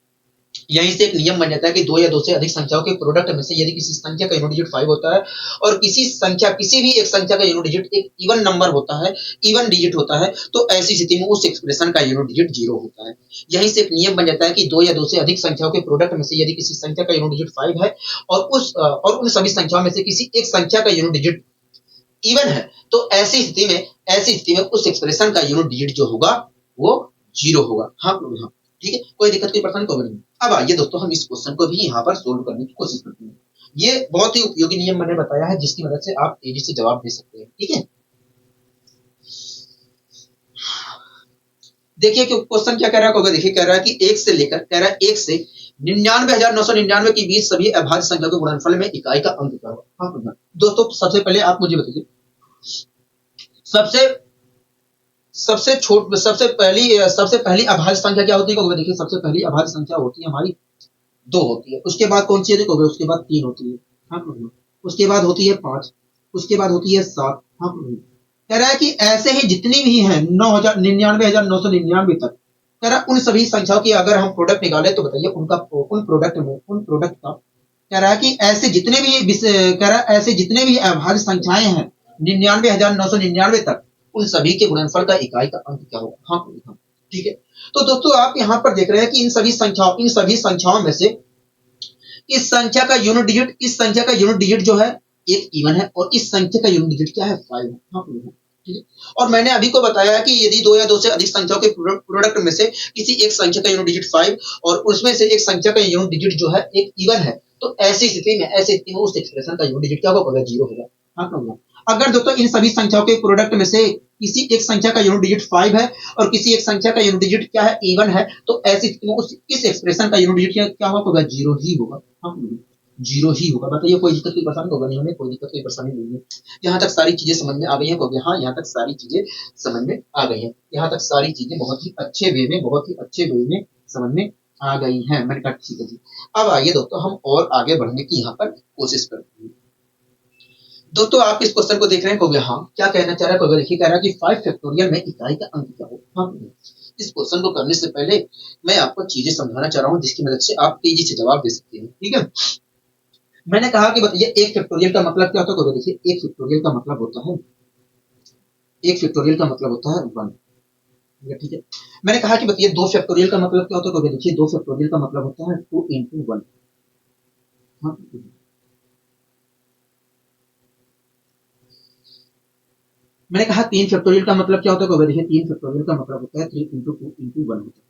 यहीं से एक नियम बन जाता है कि दो या दो से अधिक संख्याओं के प्रोडक्ट में से यदि किसी संख्या का यूनिट डिजिट 5 होता है और किसी भी एक संख्या का यूनिट डिजिट एक इवन नंबर होता है, इवन डिजिट होता है, तो ऐसी स्थिति में उस एक्सप्रेशन का यूनिट डिजिट 0 होता है। यहीं से एक नियम बन जाता है कि दो या दो से अधिक संख्याओं के प्रोडक्ट में से यदि किसी संख्या का यूनिट डिजिट 5 है और उन सभी संख्याओं में से किसी एक संख्या का यूनिट डिजिट इवन है, तो ऐसी स्थिति में उस एक्सप्रेशन का यूनिट डिजिट जो होगा वो 0 होगा। हाँ, हाँ, ठीक है, कोई दिक्कत, कोई परेशानी, कोई नहीं। अब आइए दोस्तों हम इस क्वेश्चन को भी यहाँ पर सोल्व करने की कोशिश करते हैं। ये बहुत ही उपयोगी नियम मैंने बताया है जिसकी मदद से आप तेजी से जवाब दे सकते हैं। ठीक है, देखिए कि क्वेश्चन क्या कह रहा है, देखिए कह रहा है कि 1 से लेकर, कह रहा है 1 से 99,999 के बीच सभी अभाज्य संख्या के गुणनफल में इकाई का अंक क्या होगा। हाँ, दोस्तों सबसे पहले आप मुझे बताइए, सबसे सबसे पहली अभाज्य संख्या क्या होती है। देखिए सबसे पहली अभाज्य संख्या होती है हमारी 2 होती है। उसके बाद कौन सी है, देखो उसके बाद 3 होती है। हाँ, उसके बाद होती है 5, उसके बाद होती है 7। हाँ, कह रहा है कि ऐसे ही जितनी भी हैं 99,999 तक, कह रहा है उन सभी संख्याओं की अगर हम प्रोडक्ट निकाले तो बताइए उन प्रोडक्ट का, कह रहा है कि ऐसे जितने भी अभाज्य संख्याएं हैं 99,999 तक, उन सभी के गुणनफल का इकाई का अंक क्या होगा। हाँ, ठीक है। तो दोस्तों आप यहाँ पर देख रहे हैं कि इन सभी संख्याओं में से इस संख्या का यूनिट डिजिट जो है एक इवन है और इस संख्या का यूनिट डिजिट क्या है, 5 है। हाँ, ठीक है। और मैंने अभी को बताया कि यदि दो या दो से अधिक संख्याओं के प्रोडक्ट में से किसी एक संख्या का यूनिट डिजिट 5 और उसमें से एक संख्या का यूनिट डिजिट जो है एक इवन है, तो ऐसी स्थिति में उस एक्सप्रेशन का यूनिट डिजिट क्या होगा, 0 होगा। हाँ, अगर दोस्तों इन सभी संख्याओं के प्रोडक्ट में से किसी एक संख्या का यूनिट डिजिट 5 है और किसी एक संख्या का यूनिट डिजिट क्या है, इवन है, तो ऐसी स्थिति में इस एक्सप्रेशन का यूनिट डिजिट क्या होगा, 0 ही होगा। हाँ, 0 ही होगा। बताइए कोई दिक्कत, कोई परेशानी होगा नहीं, हमें कोई दिक्कत, कोई परेशानी नहीं है। यहाँ तक सारी चीजें समझ में आ गई हैं, क्योंकि हाँ यहाँ तक सारी चीजें समझ में आ गई हैं। यहाँ तक सारी चीजें बहुत ही अच्छे वे में समझ में आ गई हैं। मैंने कहा ठीक है जी। अब आइए दोस्तों हम और आगे बढ़ने की यहाँ पर कोशिश करते हैं। दोस्तों आप इस क्वेश्चन को देख रहे हैं, कहोगे हाँ क्या कहना चाह रहा है। देखिए कह रहा है कि 5 फैक्टोरियल में इकाई का अंक क्या हो। हाँ, इस क्वेश्चन को करने से पहले मैं आपको चीजें समझाना चाह रहा हूँ जिसकी मदद से आप तेजी से जवाब दे सकते हैं। ठीक है, मैंने कहा कि बताइए एक फैक्टोरियल का मतलब क्या होता है। देखिए एक फैक्टोरियल का मतलब होता है 1। ठीक है, मैंने कहा कि बताइए 2 फैक्टोरियल का मतलब क्या होता है। देखिए 2 फैक्टोरियल का मतलब होता है 2 into 1। हाँ, मैंने कहा 3 फैक्टोरियल का मतलब क्या होता है। देखिए 3 फैक्टोरियल का मतलब होता है 3 into 2 into 1 होता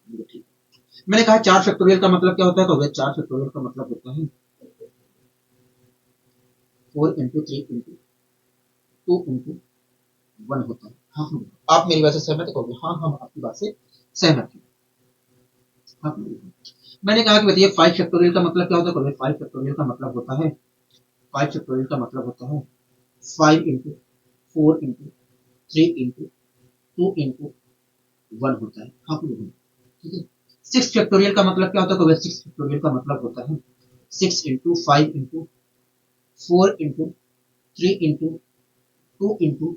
है। ठीक, मैंने कहा 4 फैक्टोरियल का मतलब क्या होता है। 4 फैक्टोरियल का मतलब होता है 4 into 3 into 2 into 1 होता है। हाँ, आप मेरी बात से सहमत हो। हाँ, हम आपकी बात से सहमत हैं। हाँ, मैंने कहा कि बताइए 5 फैक्टोरियल का मतलब क्या होता है। 5 फैक्टोरियल का मतलब होता है 5 फैक्टोरियल का मतलब होता है 5 into 4 into 3 into 2 into 1 होता है। हाँ, ठीक है। 6 फैक्टोरियल का मतलब क्या होता है। 6 फैक्टोरियल का मतलब होता है 6 into 5 into 4 into 3 into 2 into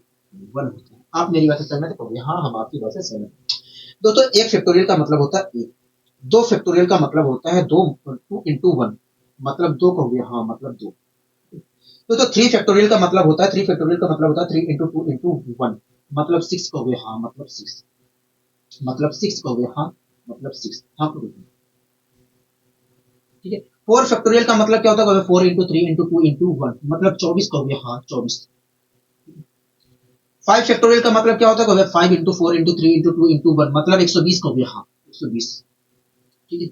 1 होता है। आप मेरी बात से सहमत हो। हाँ, हम आपकी बात से सहमत हैं। दोस्तों एक फैक्टोरियल का मतलब होता है 1। 2 फैक्टोरियल का मतलब होता है 2 into 1 मतलब 2 कहोगे। हाँ, मतलब 2। तो 3 फैक्टोरियल का मतलब होता है 3 3 into 2 into 1 मतलब 6 कहोगे। हाँ, मतलब 6 कहोगे। हाँ, मतलब 6। हाँ, ठीक है। 4 फैक्टोरियल का मतलब क्या होता है। 4 into 3 into 2 into 1 मतलब 24 कहोगे। हाँ, 24। 5 फैक्टोरियल का मतलब क्या होता है। 5 into 4 into 3 into 2 into 1 मतलब 120 कहोगे। हाँ, 120। ठीक है।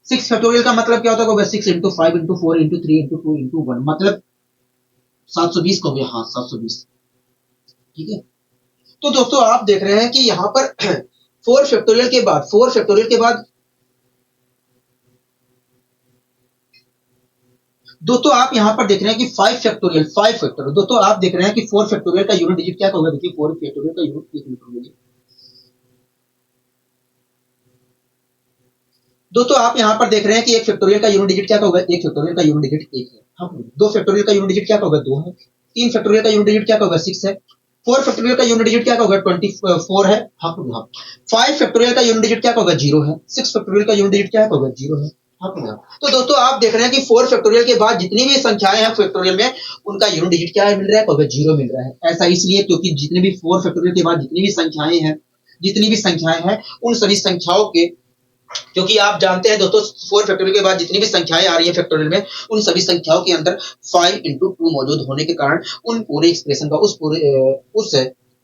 6 फैक्टोरियल का मतलब क्या होता है। 6 into 5 into 4 into 3 into 2 into 1 मतलब 720 कहोगे। हाँ, 720। ठीक है। तो दोस्तों आप देख रहे हैं कि यहाँ पर 4 फैक्टोरियल के बाद दोस्तों आप यहाँ पर देख रहे हैं कि 5 फैक्टोरियल दोस्तों आप देख रहे हैं कि 4 फैक्टोरियल का यूनिट डिजिट क्या होगा, देखिए 4 फैक्टोरियल का यूनिट डिजिट। दोस्तों आप यहाँ पर देख रहे हैं कि 1 फैक्टोरियल का यूनिट डिजिट क्या होगा, 1 फैक्टोरियल का यूनिट डिजिट 1 है। हाँ, 2 फैक्टोरियल का यूनिट डिजिट क्या होगा, 2 है। 3 फैक्टोरियल का यूनिट डिजिट क्या होगा, 6 है। 4 फैक्टोरियल का यूनिट डिजिट क्या होगा, 24 है। हाँ, हाँ। 5 फैक्टोरियल का यूनिट डिजिट क्या होगा, 0 है। 6 फैक्टोरियल का यूनिट डिजिट क्या होगा, 0 है। हाँ, हाँ। तो दोस्तों आप देख रहे हैं कि 4 फैक्टोरियल के बाद जितनी भी संख्याएं हैं फैक्टोरियल में, उनका यूनिट डिजिट क्या मिल रहा है, 0 मिल रहा है। ऐसा इसलिए क्योंकि जितने भी 4 फैक्टोरियल के बाद जितनी भी संख्याएं हैं उन सभी संख्याओं के, क्योंकि आप जानते हैं दोस्तों 4 फैक्टोरियल के बाद जितनी भी संख्याएं आ रही है फैक्टोरियल में, उन सभी संख्याओं के अंदर 5 into 2 मौजूद होने के कारण उन पूरे एक्सप्रेशन का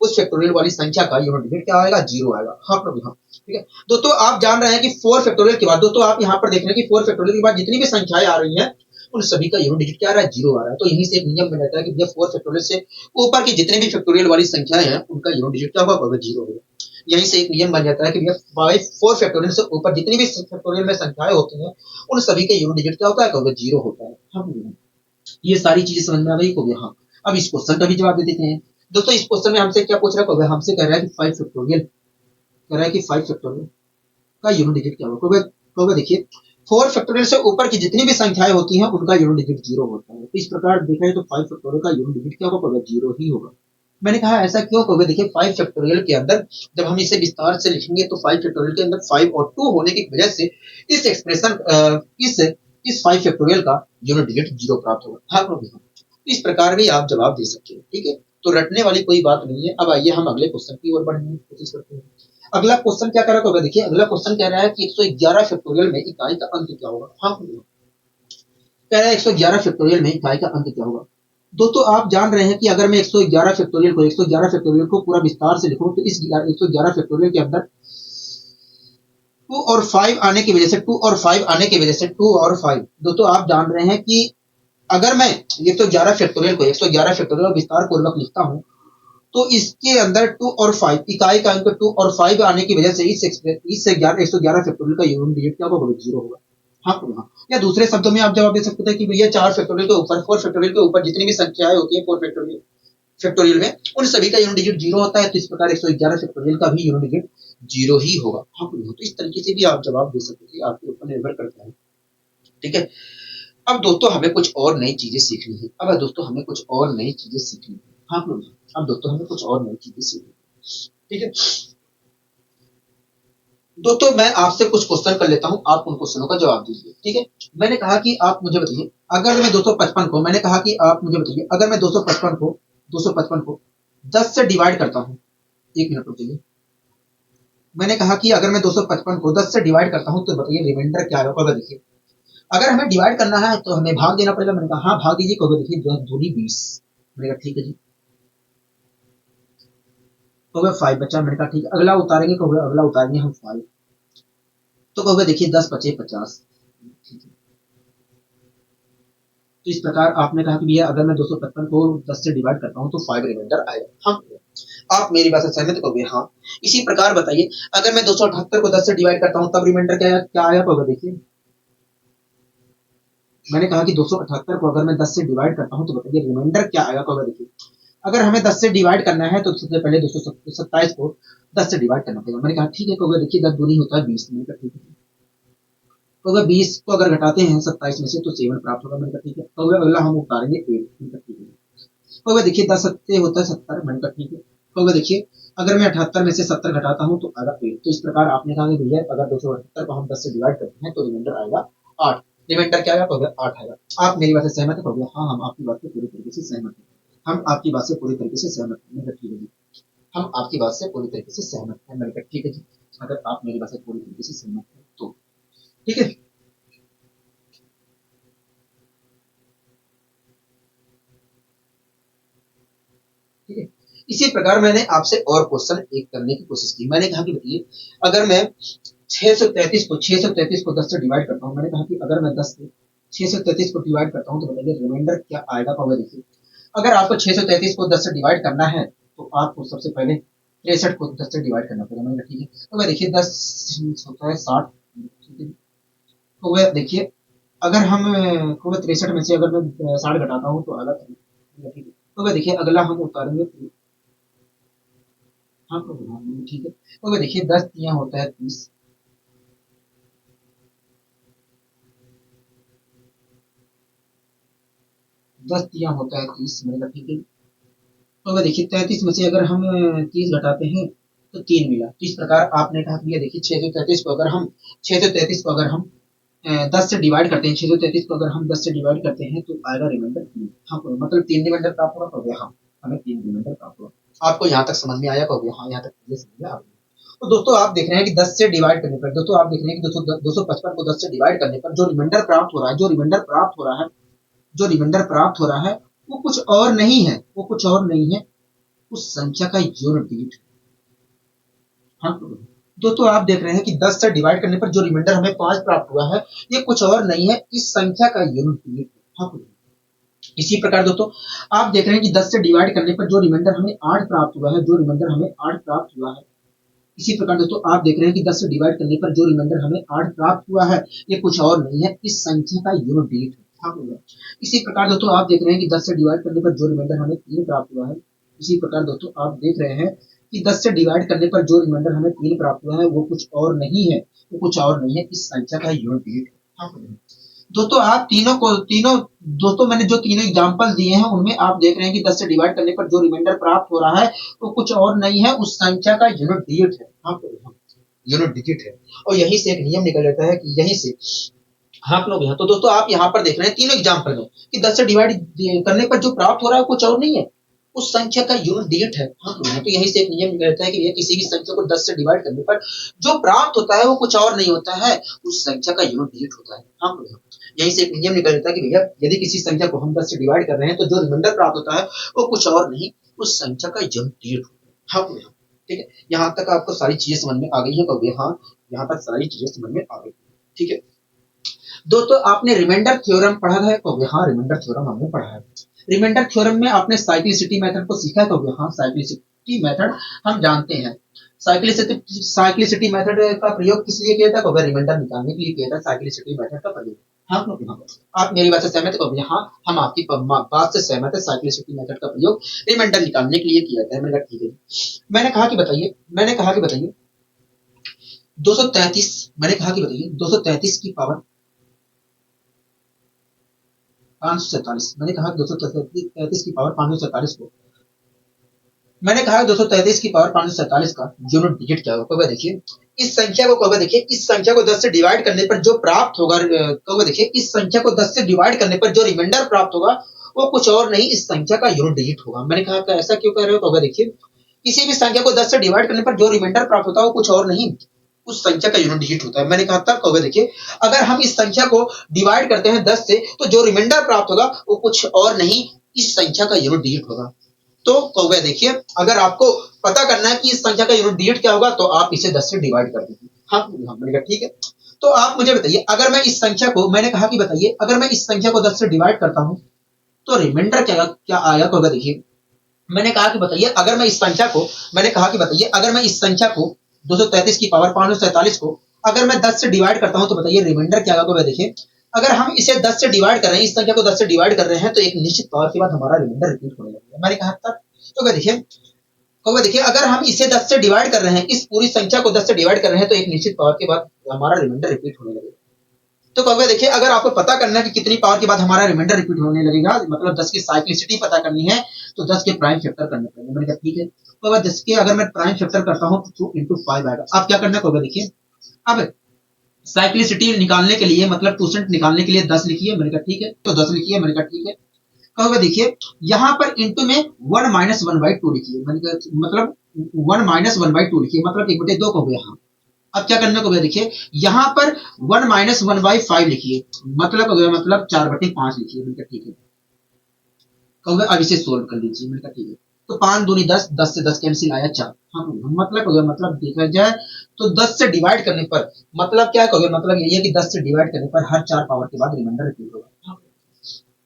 उस फैक्टोरियल वाली संख्या का यूनिट डिजिट क्या आएगा, 0 आएगा। हाँ प्रभु हाँ, ठीक है। दोस्तों आप जान रहे हैं कि 4 फैक्टोरियल के बाद, दोस्तों आप यहाँ पर देख रहे हैं कि 4 फैक्टोरियल के बाद जितनी भी संख्याएं आ रही हैं उन सभी का यूनिट डिजिट क्या आ रहा है, 0 आ रहा है। तो यहीं से एक नियम बन जाता है कि जब 4 फैक्टोरियल से ऊपर की जितने भी फैक्टोरियल वाली संख्याएं हैं उनका यूनिट डिजिट क्या होगा, 0 होगा। यहीं से एक नियम बन जाता है कि भैया 4 फैक्टोरियल से ऊपर जितनी भी फैक्टोरियल में संख्याएं होती हैं उन सभी के यूनिट डिजिट क्या होता है, 0 होता है। हाँ, ये सारी चीजें समझ में आ गई को, हाँ। अब इस क्वेश्चन का भी जवाब दे देते हैं। दोस्तों इस क्वेश्चन में हमसे क्या पूछ रहा है, हमसे कह रहा है कि 5 फैक्टोरियल का यूनिट डिजिट क्या होगा। देखिए 4 फैक्टोरियल से ऊपर की जितनी भी संख्याएं होती हैं उनका यूनिट डिजिट 0 होता है। तो इस प्रकार देखा जाए तो 5 फैक्टोरियल का यूनिट डिजिट क्या होगा, 0 ही होगा। मैंने कहा ऐसा क्यों, कहोगे देखिए 5 फैक्टोरियल के अंदर जब हम इसे विस्तार से लिखेंगे तो 5 फैक्टोरियल के अंदर 5 और 2 होने की वजह से इस एक्सप्रेशन इस 5 फैक्टोरियल का यूनिट डिजिट 0 प्राप्त होगा। हाँ प्रभु हाँ। इस प्रकार भी आप जवाब दे सकते हैं, ठीक है। तो रटने वाली कोई बात नहीं है। अब आइए हम अगले क्वेश्चन की ओर बढ़ने की कोशिश करते हैं। अगला क्वेश्चन क्या कह रहा होगा, देखिए अगला क्वेश्चन कह रहा है कि 111 फैक्टोरियल में इकाई का अंक क्या होगा। हाँ कह रहा है 111 फैक्टोरियल में इकाई का अंक क्या होगा। दोस्तों आप जान रहे हैं कि अगर मैं 111 फैक्टोरियल को पूरा विस्तार से लिखूं तो इस 111 फैक्टोरियल के अंदर 2 और 5 आने की वजह से 2 और 5 आने की वजह से 2 और 5, दोस्तों आप जान रहे हैं कि अगर मैं 111 फैक्टोरियल को 111 फैक्टोरियल विस्तार पूर्वक लिखता हूं तो इसके अंदर 2 और 5 इकाई का अंक 2 और 5 आने की वजह से इस 111 फैक्टोरियल का यूनिट डिजिट क्या होगा, 0 होगा। हाँ हाँ। या दूसरे शब्दों में आप जवाब दे सकते थे कि भैया 4 फैक्टोरियल के ऊपर 4 फैक्टोरियल के ऊपर जितनी भी संख्याएं होती है 4 फैक्टोरियल में उन सभी का यूनिट डिजिट 0 होता है। तो इस प्रकार 111 फैक्टोरियल का भी यूनिट डिजिट 0 ही होगा। हाँ तो इस तरीके से भी आप जवाब दे सकते थे, आपके ऊपर निर्भर करता है, ठीक है। अब दोस्तों हमें कुछ और नई चीजें सीखनी है। अब दोस्तों हमें कुछ और नई चीजें सीखनी है। हाँ अब दोस्तों हमें कुछ और नई चीजें सीखनी है, ठीक है। दोस्तों मैं आपसे कुछ क्वेश्चन कर लेता हूं, आप उन क्वेश्चनों का जवाब दीजिए, ठीक है। मैंने कहा कि आप मुझे बताइए अगर मैं 255 को, मैंने कहा कि आप मुझे बताइए अगर मैं 255 को 10 से डिवाइड करता हूं, 1 मिनट रुकिए। मैंने कहा कि अगर मैं 255 को 10 से डिवाइड करता हूं तो बताइए रिमाइंडर क्या होगा। देखिए अगर हमें डिवाइड करना है तो हमें भाग देना पड़ेगा। मैंने कहा हाँ भाग दीजिए, कहोगे देखिए 10 दूनी 20। मैंने कहा ठीक है जी, कहोगे 5 बचा। मैंने कहा ठीक है, अगला उतारेंगे, कहोगे अगला उतारेंगे हम 5। तो कहोगे देखिए 10 बचे 50, ठीक है। तो इस प्रकार आपने कहा कि भैया अगर मैं 255 को 10 से डिवाइड करता हूं तो 5 रिमाइंडर आएगा। हाँ आप मेरी बात से सहमत कहोगे हाँ। इसी प्रकार बताइए अगर मैं 278 को 10 से डिवाइड करता हूं तब रिमाइंडर क्या आया, कहोगे देखिए मैंने कहा कि 278 को अगर मैं 10 से डिवाइड करता हूं तो बताइए रिमाइंडर क्या आएगा, कहोगे देखिए अगर हमें 10 से डिवाइड करना है तो सबसे पहले 227 को 10 से डिवाइड करना पड़ेगा। मैंने कहा ठीक है, कहोगे देखिए 10 दूनी होता है 20। मैंने कहा ठीक है, तो अगर 20 को अगर घटाते हैं 27 में से तो 7 प्राप्त होगा। मैंने कहा ठीक है, तो अगला हम उतारेंगे 8। मैंने कहा ठीक है, तो देखिए 10 सत्ते होता है 70। मैंने कहा ठीक है, तो देखिए अगर मैं 78 में से 70 घटाता हूं तो आएगा 8। तो इस प्रकार आपने कहा कि भैया अगर 278 को हम 10 से डिवाइड करते हैं तो रिमाइंडर आएगा 8। रिमाइंडर क्या आएगा, कहोगे 8 आएगा। आप मेरी बात से सहमत है, कहोगे हाँ हम आपकी बात से पूरी तरीके से सहमत हैं। हम आपकी बात से पूरी तरीके से सहमत हैं। मैंने कहा ठीक है जी, हम आपकी बात से पूरी तरीके से सहमत हैं। मैंने कहा ठीक है जी, अगर आप मेरी बात से पूरी तरीके से सहमत हैं तो ठीक है। ठीक है, इसी प्रकार मैंने आपसे और क्वेश्चन एक करने की कोशिश की। मैंने कहा कि बताइए अगर मैं 633 को 10 से डिवाइड करता हूँ। मैंने कहा कि अगर मैं 633 को डिवाइड करता हूँ तो बताइए रिमाइंडर क्या आएगा, कहोगे देखिए अगर आपको 633 को 10 से डिवाइड करना है तो आपको सबसे पहले 63 को 10 से डिवाइड करना पड़ेगा। मैंने कहा ठीक है, तो वह देखिए 10 होता है 60, ठीक है। तो वह देखिए अगर हम को 63 में से अगर मैं 60 घटाता हूँ तो आधा 3, ठीक है। तो भाई देखिए अगला हम उतारेंगे 3, हाँ ठीक है। तो भाई देखिए 10 तियां होता है 30, 10 तियां होता है 30, मैंने कहा ठीक है। तो भाई देखिए 33 में से अगर हम 30 घटाते हैं तो 3 मिला। तो इस प्रकार आपने कहा कि ये देखिए 633 को अगर हम 633 को अगर हम 10 से डिवाइड करते हैं, 633 को अगर हम 10 से डिवाइड करते हैं तो आएगा रिमाइंडर 3। हाँ मतलब 3 रिमाइंडर प्राप्त होगा, तो हाँ हमें 3 रिमाइंडर प्राप्त होगा। आपको यहाँ तक समझ में आया, कहोगे हाँ यहाँ तक मुझे समझ में आ गया। तो दोस्तों आप देख रहे हैं कि 10 से डिवाइड करने पर, दोस्तों आप देख रहे हैं कि 255 को 10 से डिवाइड करने पर जो रिमाइंडर प्राप्त हो रहा है, जो रिमाइंडर प्राप्त हो रहा है, जो रिमाइंडर प्राप्त हो रहा है वो कुछ और नहीं है, वो कुछ और नहीं है, उस संख्या का यूनिट डिजिट। हाँ दोस्तों आप देख रहे हैं कि 10 से डिवाइड करने पर जो रिमाइंडर हमें 5 प्राप्त हुआ है, ये कुछ और नहीं है, इस संख्या का यूनिट डिजिट। हाँ इसी प्रकार दोस्तों आप देख रहे हैं कि 10 से डिवाइड करने पर जो रिमाइंडर हमें 8 प्राप्त हुआ है, जो रिमाइंडर हमें 8 प्राप्त हुआ है, इसी प्रकार दोस्तों आप देख रहे हैं कि 10 से डिवाइड करने पर जो रिमाइंडर हमें 8 प्राप्त हुआ है, ये कुछ और नहीं है, इस संख्या का यूनिट डिजिट है। हाँ इसी प्रकार दोस्तों आप देख रहे हैं कि 10 से डिवाइड करने पर जो रिमाइंडर हमें 3 प्राप्त हुआ है, इसी प्रकार दोस्तों आप देख रहे हैं कि 10 से डिवाइड करने पर जो रिमाइंडर हमें 3 प्राप्त हुआ है वो कुछ और नहीं है, वो कुछ और नहीं है, इस संख्या का यूनिट डिजिट है। हाँ दोस्तों आप तीनों दोस्तों मैंने जो तीनों एग्जांपल दिए हैं उनमें आप देख रहे हैं कि 10 से डिवाइड करने पर जो रिमाइंडर प्राप्त हो रहा है वो कुछ और नहीं है, उस संख्या का यूनिट डिजिट है। हाँ यूनिट डिजिट है। और यहीं से एक नियम निकल जाता है कि यहीं से हाँ लोग यहाँ, तो दोस्तों आप यहाँ पर देख रहे हैं तीनों एग्जाम्पल में कि 10 से डिवाइड करने पर जो प्राप्त हो रहा है कुछ और नहीं है, उस संख्या का यूनिट डिजिट है। हाँ तो यहीं से एक नियम कहता है कि किसी भी संख्या को 10 से डिवाइड करने पर जो प्राप्त होता है वो कुछ और नहीं होता है, उस संख्या का यूनिट डिजिट होता है। हाँ यहीं से एक नियम निकल जाता है कि भैया यदि किसी संख्या को हम 10 से डिवाइड कर रहे हैं तो जो रिमाइंडर प्राप्त होता है वो कुछ और नहीं, उस संख्या का यूनिट डिजिट होता है। हाँ ठीक है, यहाँ तक आपको सारी चीजें समझ में आ गई है, कहोगे हाँ यहाँ तक सारी चीजें समझ में आ गई। ठीक है दोस्तों आपने रिमाइंडर थ्योरम पढ़ा है, कहोगे हाँ रिमाइंडर थ्योरम हमने पढ़ा है। रिमाइंडर थ्योरम में आपने साइक्लिसिटी मेथड को सीखा है, कहोगे हाँ साइक्लिसिटी मेथड हम जानते हैं। साइक्लिसिटी मेथड का प्रयोग किस लिए किया था, कहोगे रिमाइंडर निकालने के लिए किया था साइक्लिसिटी मेथड का प्रयोग। हाँ आप मेरी बात से सहमत कहोगे हाँ हम आपकी बात से सहमत है, साइक्लिसिटी मेथड का प्रयोग रिमाइंडर निकालने के लिए किया था। मैंने कहा ठीक है, मैंने कहा कि बताइए 233, मैंने कहा कि बताइए 233 की पावर 547, मैंने कहा 233 की पावर 547 को, मैंने कहा 233 की पावर 547 का यूनिट डिजिट क्या होगा, कहोगे देखिए इस संख्या को, कहोगे देखिए इस संख्या को 10 से डिवाइड करने पर जो प्राप्त होगा, कहोगे देखिए इस संख्या को 10 से डिवाइड करने पर जो रिमाइंडर प्राप्त होगा वो कुछ और नहीं, इस संख्या का यूनिट डिजिट होगा। मैंने कहा ऐसा क्यों कह रहे हो, कहोगे देखिए किसी भी संख्या को 10 से डिवाइड करने पर जो रिमाइंडर प्राप्त होता है वो कुछ और नहीं, उस संख्या का यूनिट डिजिट होता है। मैंने कहा तब, कहोगे देखिए अगर हम इस संख्या को डिवाइड करते हैं 10 से तो जो रिमाइंडर प्राप्त होगा वो कुछ और नहीं, इस संख्या का यूनिट डिजिट होगा। तो कहोगे देखिए अगर आपको पता करना है कि इस संख्या का यूनिट डिजिट क्या होगा तो आप इसे 10 से डिवाइड कर दीजिए। हाँ मैंने कहा ठीक है, तो आप मुझे बताइए अगर मैं इस संख्या को, मैंने कहा कि बताइए अगर मैं इस संख्या को 10 से डिवाइड करता हूं तो रिमाइंडर क्या आया, कहोगे देखिए मैंने कहा कि बताइए अगर मैं इस संख्या को, मैंने कहा कि बताइए अगर मैं इस संख्या को 233 की पावर 547 को अगर मैं 10 से डिवाइड करता हूं तो बताइए रिमाइंडर क्या होगा। देखिए अगर हम इसे 10 से डिवाइड कर रहे हैं, इस संख्या को 10 से डिवाइड कर रहे हैं तो एक निश्चित पावर के बाद हमारा रिमाइंडर रिपीट होने लगेगा। मैंने कहा तब, तो देखिए अगर हम इसे 10 से डिवाइड कर रहे हैं, इस पूरी संख्या को 10 से डिवाइड कर रहे हैं तो एक निश्चित पावर के बाद हमारा रिमाइंडर रिपीट होने लगेगा। तो कहोगे देखिए अगर आपको पता करना है कि कितनी पावर के बाद हमारा रिमाइंडर रिपीट होने लगेगा, मतलब 10 की साइक्लिसिटी पता करनी है तो 10 के प्राइम फैक्टर करने पड़ेंगे। मैंने कहा ठीक है, तो अगर 10 के अगर मैं प्राइम फैक्टर करता हूं तो 2 into 5 आएगा। आप क्या करना है, कहोगे देखिए अब साइक्लिसिटी निकालने के लिए मतलब 2% निकालने के लिए 10 लिखिए। मैंने कहा ठीक है, तो 10 लिखिए। मैंने कहा ठीक है, कहोगे देखिए यहाँ पर इंटू में 1 माइनस 1/2 लिखिए। मैंने कहा मतलब 1 माइनस 1/2 लिखिए, मतलब 1/2 कहोगे यहाँ। अब क्या करने को गया देखिए यहाँ पर 1 माइनस 1/5 लिखिए, मतलब 4/5 लिखिए। मैंने कहा ठीक है, कहोगे अब इसे सोल्व कर लीजिए। मैंने कहा ठीक है, तो 5 दूनी 10, 10 से 10 कैंसिल आया 4। हाँ मतलब देखा जाए तो 10 से डिवाइड करने पर मतलब क्या कहोगे, मतलब यही है कि 10 से डिवाइड करने पर हर 4 पावर के बाद रिमाइंडर रिपीट होगा।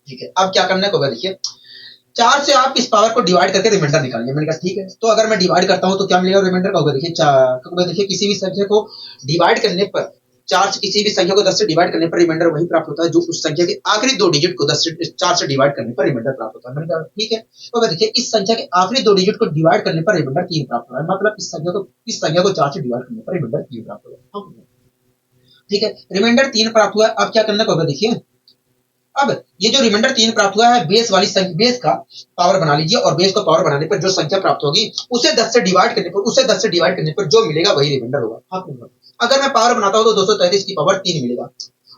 ठीक है, अब क्या करने को देखिए 4 से आप इस पावर को डिवाइड करके रिमाइंडर निकालिए। मैंने कहा ठीक है, तो अगर मैं डिवाइड करता हूं तो क्या मिलेगा रिमाइंडर, कहोगे देखिए किसी भी संख्या को डिवाइड करने पर 4 से किसी भी संख्या को 10 से डिवाइड करने पर रिमाइंडर वही प्राप्त होता है जो उस संख्या के आखिरी 2 डिजिट को 4 से डिवाइड करने पर रिमाइंडर प्राप्त होता है। मैंने कहा ठीक है, तो देखिए इस संख्या के आखिरी 2 डिजिट को डिवाइड करने पर रिमाइंडर 3 प्राप्त होता है, मतलब इस संख्या को 4 से डिवाइड करने पर रिमाइंडर 3 प्राप्त होगा। ठीक है, रिमाइंडर 3 प्राप्त हुआ। अब क्या करना होगा, देखिए अब ये जो रिमाइंडर 3 प्राप्त हुआ है, बेस का पावर बना लीजिए और बेस को पावर बनाने पर जो संख्या प्राप्त होगी उसे 10 से डिवाइड करने पर जो मिलेगा वही रिमाइंडर होगा। हाँ, अगर मैं पावर बनाता हूं तो 233 की पावर 3 मिलेगा।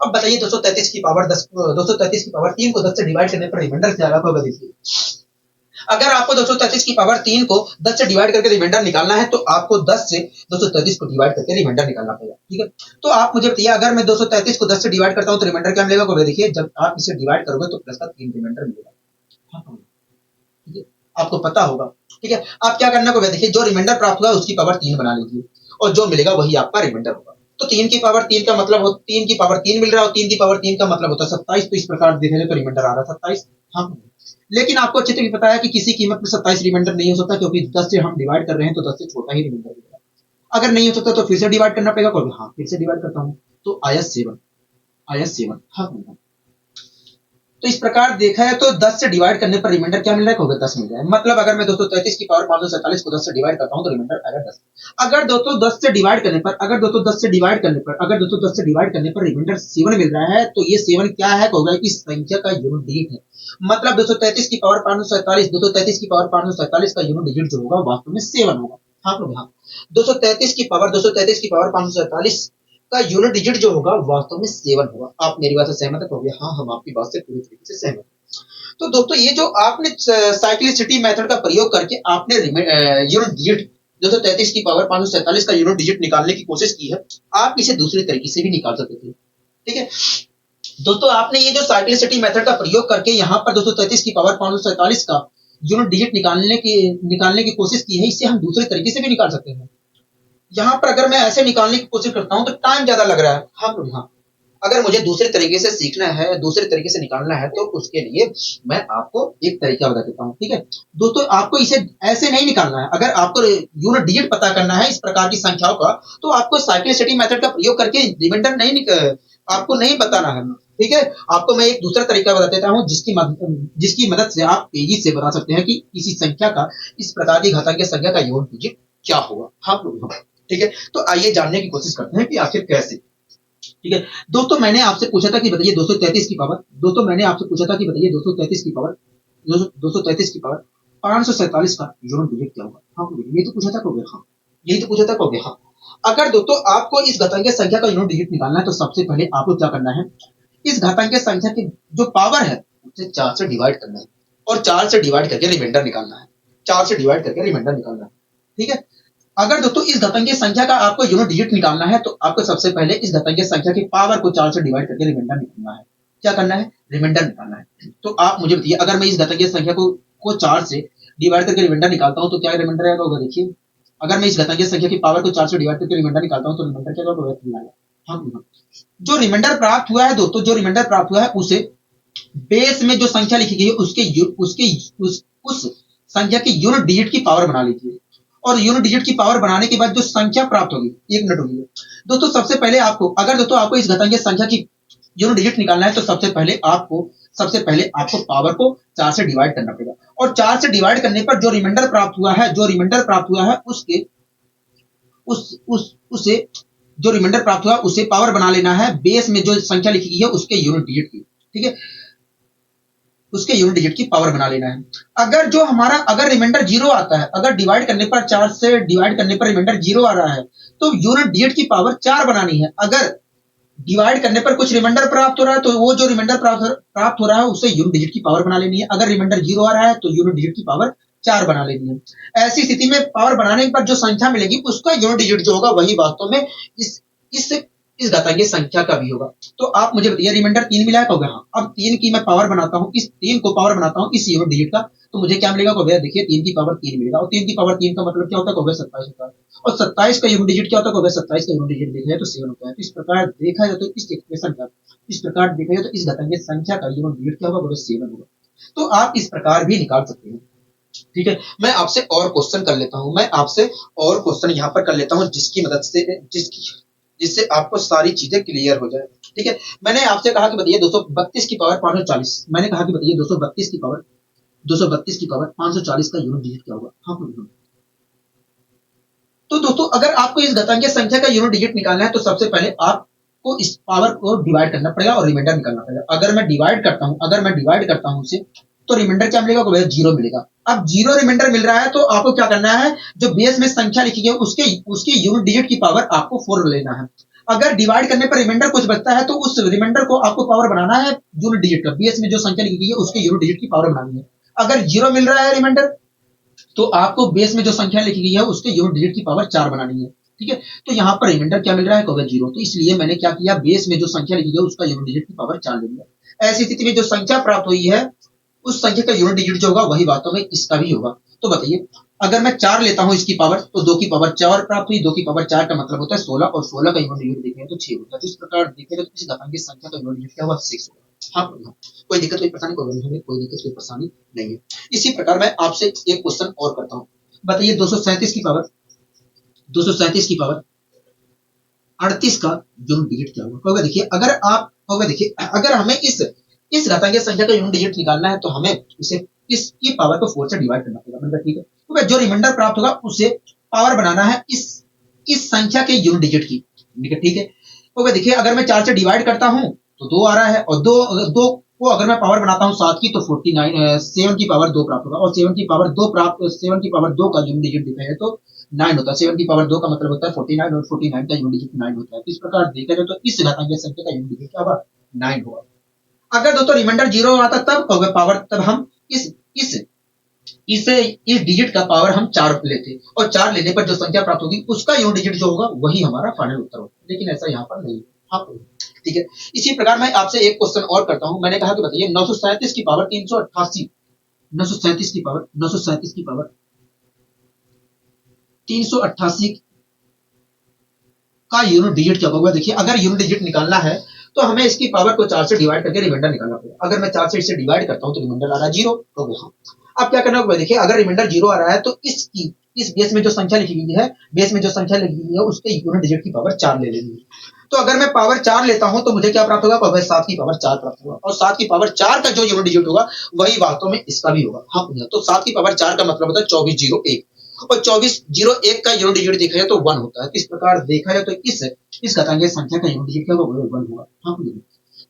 अब बताइए 233 की पावर 3 को 10 से डिवाइड करने पर रिमाइंडर क्या आएगा, देखिए अगर आपको 233 की पावर 3 को 10 से डिवाइड करके रिमाइंडर निकालना है तो आपको 10 से 233 को डिवाइड करके रिमाइंडर निकालना पड़ेगा। ठीक है, तो आप मुझे बताइए अगर मैं 233 को 10 से डिवाइड करता हूं तो रिमाइंडर क्या मिलेगा, देखिए जब आप इसे डिवाइड करोगे तो प्लस का 3 रिमाइंडर मिलेगा। ठीक है, आपको पता होगा। ठीक है, आप क्या करना होगा, देखिए जो रिमाइंडर प्राप्त हुआ उसकी पावर 3 बना लीजिए और जो मिलेगा वही आपका रिमाइंडर होगा। तो 3 की पावर 3 का मतलब 3 की पावर 3 मिल रहा है और 3 की पावर 3 का मतलब होता है 27। तो इस प्रकार देखेंगे तो रिमाइंडर आ रहा है 27। हाँ, लेकिन आपको अच्छे से भी पता है कि किसी कीमत में 27 रिमाइंडर नहीं हो सकता, क्योंकि 10 से हम डिवाइड कर रहे हैं तो 10 से छोटा ही रिमाइंडर मिलेगा। अगर नहीं हो सकता तो फिर से डिवाइड करना पड़ेगा, हाँ फिर से डिवाइड करता हूँ तो आया 7। हाँ, तो इस प्रकार देखा है तो 10 से डिवाइड करने पर रिमाइंडर क्या मिल रहा है, 10 मिल रहा है। मतलब अगर मैं 233 की पावर 547 को 10 से डिवाइड करता हूं तो रिमाइंडर आएगा 10। अगर 210 से डिवाइड करने पर रिमाइंडर 7 मिल रहा है तो ये 7 क्या है, होगा इस संख्या का यूनिट डिजिट है। मतलब 233 की पावर 547 का यूनिट डिजिट जो होगा वास्तव में 7 होगा। हाँ, 233 की पावर 547 का यूनिट डिजिट जो होगा वास्तव में 7 होगा। आप मेरी बात से सहमत है? हाँ, हम आपकी बात से पूरी तरीके से सहमत हैं। तो दोस्तों ये जो आपने साइक्लिसिटी मेथड का प्रयोग करके आपने यूनिट डिजिट 233 की पावर 547 का यूनिट डिजिट निकालने की कोशिश की है, आप इसे दूसरे तरीके से भी निकाल सकते थे। ठीक है दोस्तों, आपने ये जो साइक्लिसिटी मेथड का प्रयोग करके यहाँ पर 233 की पावर 547 का यूनिट डिजिट निकालने की कोशिश की है, इसे हम दूसरे तरीके से भी निकाल सकते हैं। यहाँ पर अगर मैं ऐसे निकालने की कोशिश करता हूँ तो टाइम ज्यादा लग रहा है। हाँ, अगर मुझे दूसरे तरीके से सीखना है, दूसरे तरीके से निकालना है तो उसके लिए मैं आपको एक तरीका बता देता हूँ। ठीक है दोस्तों, आपको इसे ऐसे नहीं निकालना है। अगर आपको यूनिट डिजिट पता करना है इस प्रकार की संख्याओं का तो आपको साइक्लिसिटी मेथड का प्रयोग करके रिमाइंडर आपको नहीं बताना है। ठीक है, आपको मैं एक दूसरा तरीका बता देता हूँ जिसकी मदद से आप तेजी से बता सकते हैं कि किसी संख्या का, इस प्रकार की घातांकीय संख्या का यूनिट डिजिट क्या होगा। हाँ, ठीक है, तो आइए जानने की कोशिश करते हैं कि आखिर कैसे। ठीक है दोस्तों, मैंने आपसे पूछा था कि बताइए 233 की पावर 547 का यूनिट डिजिट क्या होगा। हाँ, ये तो पूछा था कहोगे। हाँ, यही तो पूछा था कहोगे। हाँ, अगर दोस्तों आपको इस घातांकीय संख्या का यूनिट डिजिट निकालना है तो सबसे पहले आपको क्या करना है, इस घातांकीय संख्या की जो पावर है उसे 4 से डिवाइड करना है और 4 से डिवाइड करके रिमाइंडर निकालना है। ठीक है, अगर दोस्तों इस घातांकीय संख्या का आपको यूनिट डिजिट निकालना है तो आपको सबसे पहले इस घातांकीय संख्या की पावर को 4 से डिवाइड करके रिमाइंडर निकालना है। क्या करना है, रिमाइंडर निकालना है। तो आप मुझे बताइए अगर मैं इस घातांकीय संख्या को 4 से डिवाइड करके रिमाइंडर निकालता हूं तो क्या रिमाइंडर आएगा, होगा देखिए अगर मैं इस घातांकीय संख्या की पावर को 4 से डिवाइड करके रिमाइंडर निकालता हूं तो रिमाइंडर क्या होगा, हाँ, जो रिमाइंडर प्राप्त हुआ है दोस्तों, जो रिमाइंडर प्राप्त हुआ है उसे बेस में जो संख्या लिखी गई है उस संख्या की यूनिट डिजिट की पावर बना लीजिए और यूनिट डिजिट की पावर बनाने के बाद जो संख्या प्राप्त होगी, एक मिनट होगी दोस्तों, सबसे पहले आपको इस घातांकीय संख्या की यूनिट डिजिट निकालना है तो सबसे पहले आपको पावर को 4 से डिवाइड करना पड़ेगा और 4 से डिवाइड करने पर जो रिमाइंडर प्राप्त हुआ है उसके उसे जो रिमाइंडर प्राप्त हुआ उसे पावर बना लेना है बेस में जो संख्या लिखी गई है उसके यूनिट डिजिट की। ठीक है, उसके यूनिट डिजिट की पावर बना लेना है। अगर रिमाइंडर 0 आता है, अगर डिवाइड करने पर 4 से डिवाइड करने पर रिमाइंडर 0 आ रहा है तो यूनिट डिजिट की पावर 4 बनानी है। अगर डिवाइड करने पर कुछ रिमाइंडर प्राप्त हो रहा है तो वो जो रिमाइंडर प्राप्त हो रहा है उसे यूनिट डिजिट की पावर बना लेनी है। अगर रिमाइंडर 0 आ रहा है तो यूनिट डिजिट की पावर 4 बना लेनी है। ऐसी स्थिति में पावर बनाने पर जो संख्या मिलेगी उसका यूनिट डिजिट जो होगा वही वास्तव में इस घातांकीय संख्या का भी होगा। तो आप मुझे बताइए रिमाइंडर 3 मिला है, कहोगे हाँ। अब 3 की मैं पावर बनाता हूँ, इस 3 को पावर बनाता हूँ इस यूनिट डिजिट का तो मुझे क्या मिलेगा, कहोगे देखिए 3 की पावर 3 मिलेगा और 3 की पावर 3 का मतलब क्या होता है, कहोगे 27 होता है और 27 का यूनिट डिजिट क्या होता है, कहोगे 27 का यूनिट डिजिट देखा जाए तो 7 होता है। तो इस प्रकार देखा जाए तो इस एक्सप्रेशन का इस घातांकीय संख्या का यूनिट डिजिट क्या होगा, 7 होगा। तो आप इस प्रकार भी निकाल सकते हैं। ठीक है, मैं आपसे और क्वेश्चन कर लेता हूं, यहाँ पर कर लेता हूं जिससे आपको सारी चीजें क्लियर हो जाए। ठीक है, मैंने आपसे कहा कि बताइए 232 की पावर 540, मैंने कहा कि बताइए 232 की पावर 540 का यूनिट डिजिट क्या होगा। हाँ बोलिए। तो दोस्तों अगर आपको इस घातांकीय संख्या का यूनिट डिजिट निकालना है तो सबसे पहले आपको इस पावर को डिवाइड करना पड़ेगा और रिमाइंडर निकालना पड़ेगा। अगर मैं डिवाइड करता हूं उसे, तो रिमाइंडर क्या मिलेगा, को जीरो मिलेगा। अब जीरो रिमाइंडर मिल रहा है तो आपको क्या करना है, जो बेस में संख्या लिखी गई उसके उसके यूनिट डिजिट की पावर आपको 4 लेना है। अगर डिवाइड करने पर रिमाइंडर कुछ बचता है तो उस रिमाइंडर को आपको पावर बनाना है यूनिट डिजिट का, बेस में जो संख्या लिखी गई है उसके यूनिट डिजिट की पावर बनानी है। अगर जीरो मिल रहा है रिमाइंडर तो आपको बेस में जो संख्या लिखी गई है उसके यूनिट डिजिट की पावर 4 बनानी है। ठीक है, तो यहाँ पर रिमाइंडर क्या मिल रहा है, कहोगे जीरो, तो इसलिए मैंने क्या किया, बेस में जो संख्या लिखी गई है उसका यूनिट डिजिट की पावर 4 ले लिया। ऐसी स्थिति में जो संख्या प्राप्त हुई है उस संख्या का यूनिट डिजिट जो होगा वही वास्तव में इसका भी होगा। तो बताइए अगर मैं 4 लेता हूं इसकी पावर तो 2 की पावर 4 प्राप्त हुई, 2 की पावर 4 का मतलब होता है 16 और 16 का यूनिट डिजिट देखें तो 6 होता है। तो इस प्रकार देखें तो इस घातांकीय संख्या का यूनिट डिजिट क्या हुआ, 6 होगा। हाँ, कोई दिक्कत कोई परेशानी, कोई दिक्कत कोई परेशानी नहीं है। इसी प्रकार मैं आपसे एक क्वेश्चन और करता हूँ। बताइए 237 की पावर 38 का यूनिट डिजिट क्या होगा। देखिए अगर हमें इस घातांकीय संख्या का यूनिट डिजिट निकालना है तो हमें इसे इसकी पावर को 4 से डिवाइड करना पड़ेगा। मतलब ठीक है, तो जो रिमाइंडर प्राप्त होगा उसे पावर बनाना है इस संख्या के यूनिट डिजिट की। ठीक है, तो देखिए अगर मैं 4 से डिवाइड करता हूं तो 2 आ रहा है और दो को अगर मैं पावर बनाता हूं 7 की तो 49, 7 की पावर 2 प्राप्त होगा और 7 की पावर 2 का यूनिट डिजिट दिखा है तो 9 होता है। 7 की पावर 2 का मतलब होता है 49 और 49 का यूनिट डिजिट 9 होता है। इस प्रकार देखा जाए तो इस घातांकीय संख्या का यूनिट डिजिट क्या होगा, 9 होगा। अगर दोस्तों रिमाइंडर जीरो आता तब कहोगे पावर, तब हम इस इस डिजिट का पावर हम 4 लेते और 4 लेने पर जो संख्या प्राप्त होगी उसका यूनिट डिजिट जो होगा वही हमारा फाइनल उत्तर होगा, लेकिन ऐसा यहाँ पर नहीं है। हाँ, ठीक है, इसी प्रकार मैं आपसे एक क्वेश्चन और करता हूं। मैंने कहा कि बताइए 937 की पावर 388, 937 की पावर 388 का यूनिट डिजिट क्या होगा। देखिए अगर यूनिट डिजिट निकालना है तो हमें इसकी पावर को 4 से डिवाइड करके रिमाइंडर निकालना पड़ेगा। अगर मैं 4 से इसे डिवाइड करता हूं तो रिमाइंडर आ रहा है जीरो, तो हाँ अब क्या करना होगा, देखिए अगर रिमाइंडर जीरो आ रहा है तो इस बेस में जो संख्या लिखी गई है उसके यूनिट डिजिट की पावर 4 ले लेनी है। तो अगर मैं पावर 4 लेता हूं तो मुझे क्या प्राप्त होगा, 7 की पावर 4 प्राप्त होगा और 7 की पावर 4 का जो यूनिट डिजिट होगा वही वास्तव में इसका भी होगा। हाँ, तो 7 की पावर 4 का मतलब होता है 2401 और 2401 का यूनिट डिजिट देखा जाए तो 1 होता है। तो इस प्रकार देखा जाए तो इस घातांकीय संख्या का यूनिट डिजिट क्या होगा, 1 होगा। हाँ,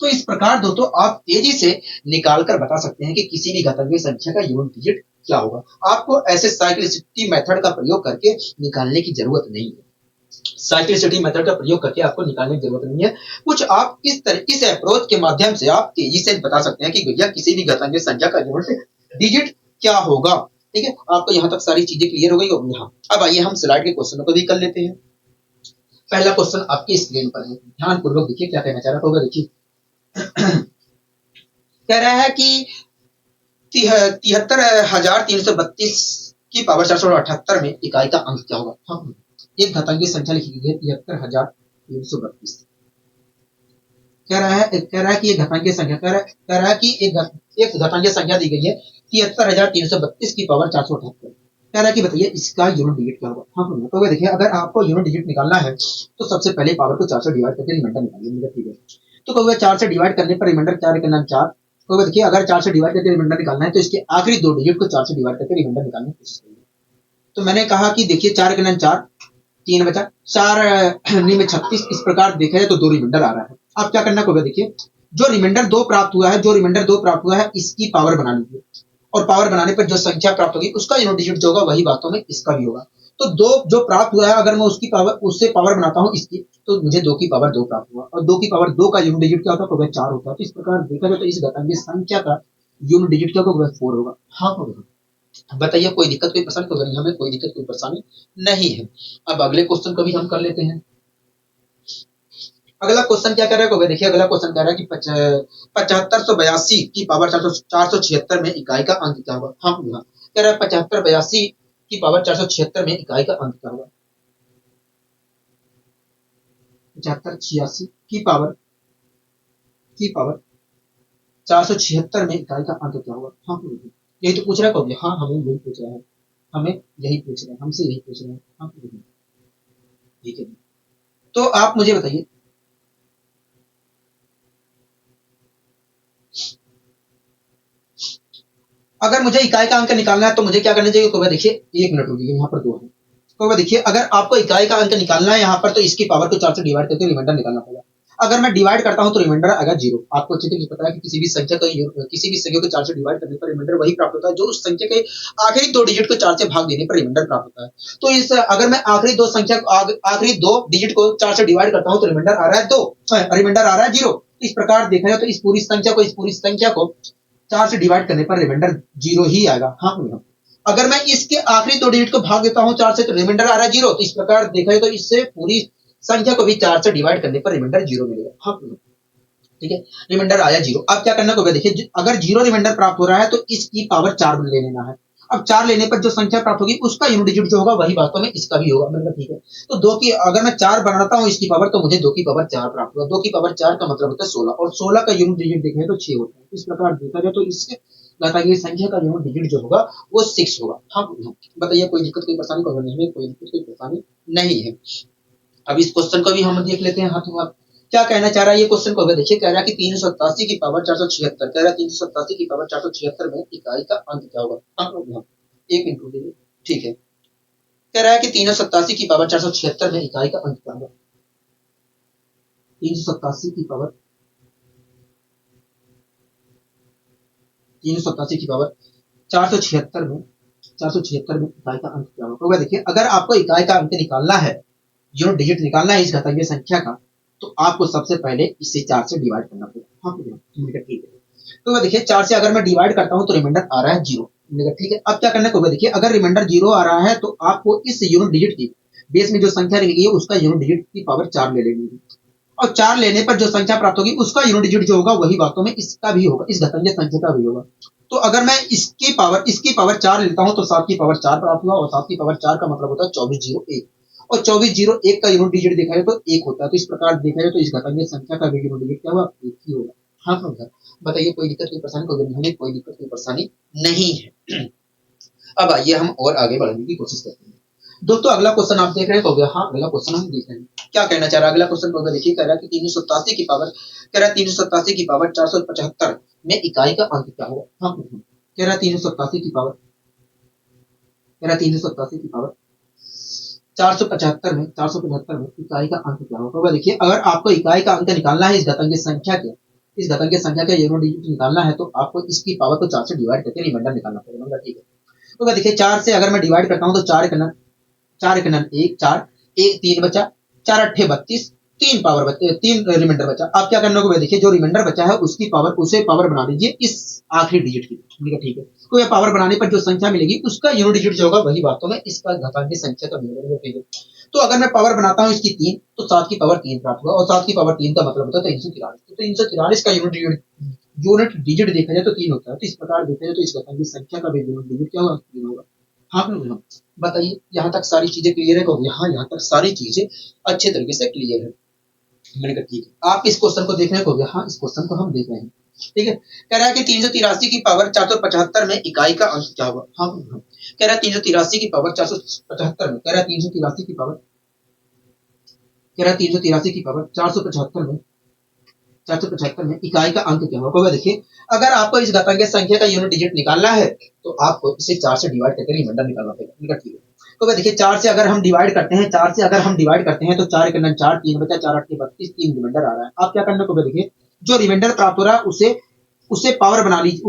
तो इस प्रकार दोस्तों आप तेजी से निकाल कर बता सकते हैं कि किसी भी घातांकीय संख्या का यूनिट डिजिट क्या होगा। आपको ऐसे साइक्लिसिटी मेथड का प्रयोग करके निकालने की जरूरत नहीं है। साइक्लिसिटी मेथड का प्रयोग करके आपको निकालने की जरूरत नहीं है। कुछ आप इस अप्रोच के माध्यम से आप तेजी से बता सकते हैं कि भैया किसी भी घातांकीय संख्या का यूनिट डिजिट क्या होगा। ठीक है, आपको यहाँ तक सारी चीजें क्लियर हो गई होगी। हाँ, अब आइए हम स्लाइड के क्वेश्चनों को भी कर लेते हैं। पहला क्वेश्चन आपकी स्क्रीन पर है, ध्यानपूर्वक देखिए क्या कहना चाह रहा होगा। देखिए कह रहा है कि 73,332 की पावर 478 में इकाई का अंक क्या होगा। हाँ, एक घातांकीय संख्या लिखी गई है 73,332। कह रहा है कि एक घातांकीय संख्या कह रहा है कि एक घातांकीय संख्या दी गई है 73,332 की पावर 478। कह रहा है कि बताइए इसका यूनिट डिजिट क्या होगा। हाँ, तो देखिए अगर आपको यूनिट डिजिट निकालना है तो सबसे पहले पावर को 4 से डिवाइड करके रिमाइंडर निकालिए। ठीक है, तो कहोगे 4 से डिवाइड करने पर रिमाइंडर क्या निकलना, 4। तो देखिए अगर 4 से डिवाइड करके रिमाइंडर निकालना है तो इसके आखिरी 2 डिजिट को 4 से डिवाइड करके रिमाइंडर निकालने की कोशिश करिए। तो मैंने कहा कि देखिए 4 के 4, 3 बचा 4 में 36। इस प्रकार देखा जाए तो 2 रिमाइंडर आ रहा है। अब क्या करना होगा, देखिए जो रिमाइंडर 2 प्राप्त हुआ है इसकी पावर बना लीजिए और पावर बनाने पर जो संख्या प्राप्त होगी उसका यूनिट डिजिट जो होगा वही वास्तव में इसका भी होगा। तो 2 जो प्राप्त हुआ है अगर मैं उससे पावर बनाता हूं इसकी तो मुझे 2 की पावर 2 प्राप्त हुआ और 2 की पावर 2 का यूनिट डिजिट क्या होता है, 4 होता है। तो इस प्रकार देखा जाए तो इस घातांकीय संख्या का यूनिट डिजिट क्या होगा, 4 होगा। हाँ, होगा। बताइए कोई दिक्कत कोई परेशानी, तो हमें कोई दिक्कत कोई परेशानी नहीं है। अब अगले क्वेश्चन को भी हम कर लेते हैं। अगला क्वेश्चन क्या कह रहा है, देखिए अगला क्वेश्चन कह रहा है कि 7582 की पावर 476 में इकाई का अंक क्या होगा। हाँ, कह रहा है 7582 की पावर 476 में इकाई का अंक क्या होगा। 7586 की पावर 476 में इकाई का अंक क्या होगा। हाँ, यही तो पूछ रहा है। हाँ, हमें यही पूछ रहा है, हमसे यही पूछ रहे हैं। हाँ, ठीक है, तो आप मुझे बताइए, अगर मुझे इकाई का अंक निकालना है तो मुझे क्या करना चाहिए? तो भाई देखिए, एक मिनट रुकिए, यहाँ पर दो है। तो भाई देखिए, अगर आपको इकाई का अंक निकालना है यहाँ पर, तो इसकी पावर को 4 से डिवाइड करके रिमाइंडर निकालना पड़ेगा। अगर मैं डिवाइड करता हूँ तो रिमाइंडर आएगा जीरो। आपको अच्छे तरीके से पता है कि किसी भी संख्या को 4 से डिवाइड करने पर रिमाइंडर वही प्राप्त होता है जो उस संख्या के आखिरी दो डिजिट को 4 से भाग देने पर रिमाइंडर प्राप्त होता है। तो इस अगर मैं आखिरी दो डिजिट को 4 से डिवाइड करता हूँ तो रिमाइंडर आ रहा है दो, रिमाइंडर आ रहा है जीरो। इस प्रकार देखा जाए तो इस पूरी संख्या को 4 से डिवाइड करने पर रिमाइंडर जीरो ही आएगा। हाँ भैया, अगर मैं इसके आखिरी दो डिजिट को भाग देता हूँ 4 से तो रिमाइंडर आ रहा है जीरो। तो इस प्रकार देखा जाए तो इससे पूरी संख्या को भी 4 से डिवाइड करने पर रिमाइंडर जीरो मिलेगा। हाँ भैया, ठीक है, रिमाइंडर आया जीरो। अब क्या करना होगा? देखिए, अगर जीरो रिमाइंडर प्राप्त हो रहा है तो इसकी पावर 4 ले लेना है। अब 4 लेने पर जो संख्या प्राप्त होगी उसका यूनिट डिजिट जो होगा वही वास्तव में इसका भी होगा। मैंने कहा ठीक है, तो दो की अगर मैं 4 बनाता हूँ इसकी पावर, तो मुझे 2 की पावर 4 प्राप्त होगा। 2 की पावर 4 का मतलब होता है 16, और 16 का यूनिट डिजिट देखें तो 6 होता है। इस प्रकार देखा जाए तो इससे घातांकीय संख्या का यूनिट डिजिट जो होगा वो 6 होगा। हाँ, बताइए, कोई दिक्कत कोई परेशानी को नहीं है? कोई दिक्कत कोई परेशानी नहीं है। अब इस क्वेश्चन को भी हम देख लेते हैं हाथों हाथ। क्या कहना चाह रहा है ये क्वेश्चन को? देखिए, कह रहा है कि 387 की पावर 476, कह रहा है 387 की पावर 476 में इकाई का अंक क्या होगा? एक मिनट रुकिए, ठीक है। कह रहा है कि 387 की पावर 476 में इकाई का अंक क्या होगा? 387 की पावर 387 की पावर 476 में 476 में इकाई का अंक क्या होगा? तो देखिए, अगर आपको इकाई का अंक निकालना है, यूनिट डिजिट निकालना है इस घातांकीय संख्या का, तो आपको सबसे पहले इसे 4 से डिवाइड करना पड़ेगा। हाँ ठीक है। तो वह देखिए, 4 से अगर मैं डिवाइड करता हूं तो रिमाइंडर आ रहा है जीरो। ठीक है, अब क्या करना होगा? देखिए, अगर रिमाइंडर जीरो आ रहा है तो आपको इस यूनिट डिजिट की बेस में जो संख्या लिखी है उसका यूनिट डिजिट की पावर 4 ले लेनी है, और 4 लेने पर जो संख्या प्राप्त होगी उसका यूनिट डिजिट जो होगा वही वास्तव में इसका भी होगा, इस घातांकीय संख्या का भी होगा। तो अगर मैं इसकी पावर 4 लेता हूं तो 7 की पावर 4 प्राप्त हुआ, और 7 की पावर 4 का मतलब होता है 2401, और 2401 का यूनिट डिजिट देखा जाए तो 1 होता है। तो इस प्रकार देखा जाए तो इस घातांकीय संख्या का भी यूनिट डिजिट क्या हुआ? 1 ही होगा। हाँ समझा? बताइए, कोई दिक्कत कोई परेशानी को? हमें कोई दिक्कत कोई परेशानी नहीं है। अब आइए हम और आगे बढ़ने की कोशिश करते हैं। दोस्तों, अगला क्वेश्चन आप देख रहे हैं, तो हाँ, अगला क्वेश्चन हम देख रहे हैं। क्या कहना चाह रहा है अगला क्वेश्चन? को देखिए, कह रहा है कि 387 की पावर, कह रहा है 387 की पावर 475 में इकाई का अंक क्या होगा? हाँ, कह रहा है 387 की पावर, कह रहा है 387 की पावर 475 में इकाई का अंक क्या होगा? तो देखिए, अगर आपको इकाई का अंक निकालना है इस घातांकीय संख्या के यूनिट डिजिट निकालना है, तो आपको इसकी पावर को 4 से डिवाइड करके रिमाइंडर निकालना पड़ेगा। ठीक है, तो देखिए, 4 से अगर मैं डिवाइड करता हूं तो 4 एक एक 4, एक 3 बचा, 4 अट्ठे 32, 3 पावर बचे, 3 रिमाइंडर बचा। अब क्या करना होगा? देखिए, जो रिमाइंडर बचा है उसे पावर बना लीजिए इस आखिरी डिजिट की। ठीक है, तो ये पावर बनाने पर जो संख्या मिलेगी उसका यूनिट डिजिट जो होगा वही वास्तव में इसका घातांकीय संख्या का मिलेगा। ठीक है, तो अगर मैं पावर बनाता हूँ इसकी 3, तो 7 की पावर 3 प्राप्त होगा, और 7 की पावर 3 का मतलब होता है 343। तो 343 का यूनिट देखा जाए तो 3 होता है। तो इस प्रकार देखा जाए तो इस घातांकीय संख्या का भी यूनिट डिजिट क्या होगा? 3 होगा। हाँ भैया, बताइए, यहाँ तक सारी चीजें क्लियर है? कहोगे हाँ, यहाँ तक सारी चीजें अच्छे तरीके से क्लियर है। मैंने कहा ठीक है। आप इस क्वेश्चन को देख रहे हैं? कहोगे हाँ, इस क्वेश्चन को हम देख रहे हैं। ठीक है, कह रहा है कि 383 की पावर 475 में इकाई का अंक क्या होगा? हाँ, कह रहा है 383 की पावर 475 में, कह रहा है 383 की पावर, कह रहा है 383 की पावर 475 में इकाई का अंक क्या होगा? देखिए, अगर आपको इस घातांकीय संख्या का यूनिट डिजिट निकालना है तो आपको इसे 4 से डिवाइड करके रिमाइंडर निकालना पड़ेगा। ठीक है, तो देखिए, 4 से अगर हम डिवाइड करते हैं, तो 4 एक 4, 3 बचा, 4 8 32, 3 रिमाइंडर आ रहा है। आप क्या करना होगा? देखिए, जो रिमाइंडर प्राप्त हो रहा है उसे पावर बना लीजिए,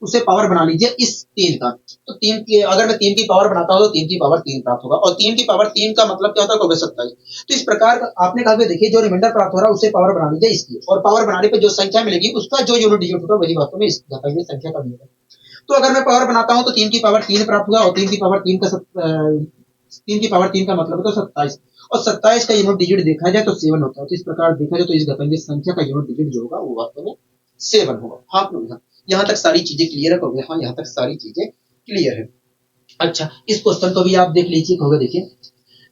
उसे पावर बना लीजिए इस 3 का। तो 3 की अगर मैं 3 की पावर बनाता हूँ तो 3 की पावर 3 प्राप्त होगा, और 3 की पावर 3 का मतलब क्या होता है? 27। तो इस प्रकार आपने कहा कि देखिए, जो रिमाइंडर प्राप्त हो रहा है उसे पावर बना लीजिए इसकी, और पावर बनाने पर जो संख्या मिलेगी उसका जो यूनिट डिजिट होगा वही वास्तव में इस घातांकीय संख्या का मिलेगा। तो अगर मैं पावर बनाता हूँ तो 3 की पावर 3 प्राप्त हुआ, और 3 की पावर 3 का मतलब होता है 27, और 27 का यूनिट डिजिट देखा जाए तो 7 होता है। तो इस प्रकार देखा जाए तो इस घातांकीय संख्या का यूनिट डिजिट जो होगा वो वास्तव में 7 होगा। हाँ, यहाँ तक सारी चीजें क्लियर है? कहोगे हाँ, यहाँ तक सारी चीजें क्लियर है। अच्छा, इस क्वेश्चन को भी आप देख लीजिए। कहोगे देखिए,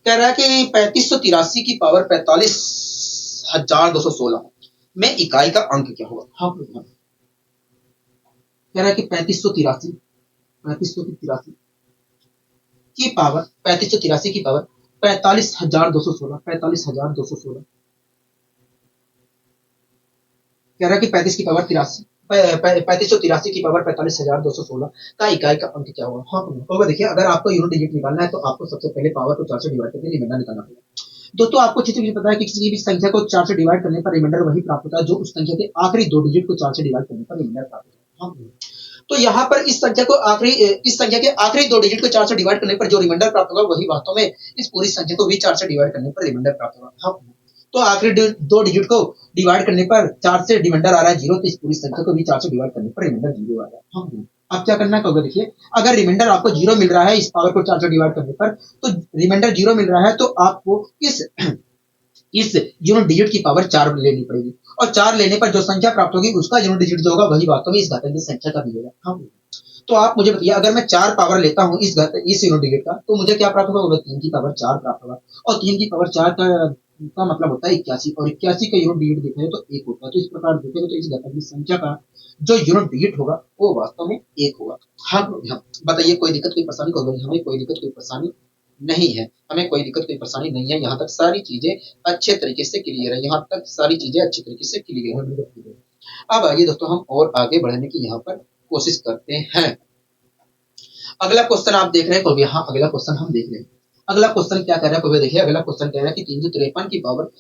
कह रहा है कि 3583 की पावर 45,216 में इकाई का अंक क्या होगा? हाँ, कह रहा है कि 3583 की पावर 45,216, 45,216 कह रहा है कि 35 की पावर 83, 3583 की पावर 45,216 का इकाई का अंक क्या होगा। हाँ होगा, देखिए अगर आपको यूनिट डिजिट निकालना है तो आपको सबसे पहले पावर को 4 से डिवाइड करके रिमाइंडर निकालना पड़ेगा। दोस्तों आपको अच्छी तरीके से पता है कि किसी भी संख्या को 4 से डिवाइड करने पर रिमाइंडर वही प्राप्त होता है जो उस संख्या के आखिरी दो डिजिट को 4 से डिवाइड करने पर रिमाइंडर प्राप्त होता है। हाँ। तो यहाँ पर इस संख्या के आखिरी दो डिजिट को 4 से डिवाइड करने पर जो रिमाइंडर प्राप्त होगा वही वास्तव में इस पूरी संख्या को भी 4 से डिवाइड करने पर रिमाइंडर प्राप्त होगा। हाँ। तो आखिरी दो डिजिट को डिवाइड करने पर 4 से रिमाइंडर आ रहा है 0, तो इस पूरी संख्या को भी 4 से डिवाइड करने पर रिमाइंडर 0 आ रहा है। हाँ। अब क्या करना होगा, देखिए अगर रिमाइंडर आपको 0 मिल रहा है इस पावर को 4 से डिवाइड करने पर, तो रिमाइंडर 0 मिल रहा है तो आपको इस यूनिट डिजिट की पावर 4 लेनी पड़ेगी, और 4 लेने पर जो संख्या प्राप्त होगी उसका यूनिट डिजिट जो होगा वही वास्तव में इस घातांकीय संख्या का भी होगा। हाँ। तो आप मुझे बताइए अगर मैं 4 पावर लेता हूँ इस यूनिट डिजिट का, तो मुझे क्या प्राप्त होगा, 3 की पावर 4 प्राप्त होगा, और 3 की पावर 4 का मतलब होता है 81, और 81 का यूनिट डिजिट देखा जाए तो 1 होता है। तो इस प्रकार देखेंगे तो इस घातांकीय संख्या का जो यूनिट डिजिट होगा वो वास्तव में 1 होगा। हाँ। बताइए कोई दिक्कत कोई परेशानी होगी, हमें कोई दिक्कत कोई परेशानी नहीं है, हमें कोई दिक्कत कोई परेशानी नहीं है, यहाँ तक सारी चीजें अच्छे तरीके से क्लियर है, यहाँ तक सारी चीजें अच्छी तरीके से क्लियर है। अब आइए दोस्तों हम और आगे बढ़ने की यहाँ पर कोशिश करते हैं। अगला क्वेश्चन आप देख रहे हैं, हाँ अगला क्वेश्चन हम देख रहे हैं। अगला क्वेश्चन क्या कह रहा है, देखिए अगला क्वेश्चन कह रहा है कि 353 की पावर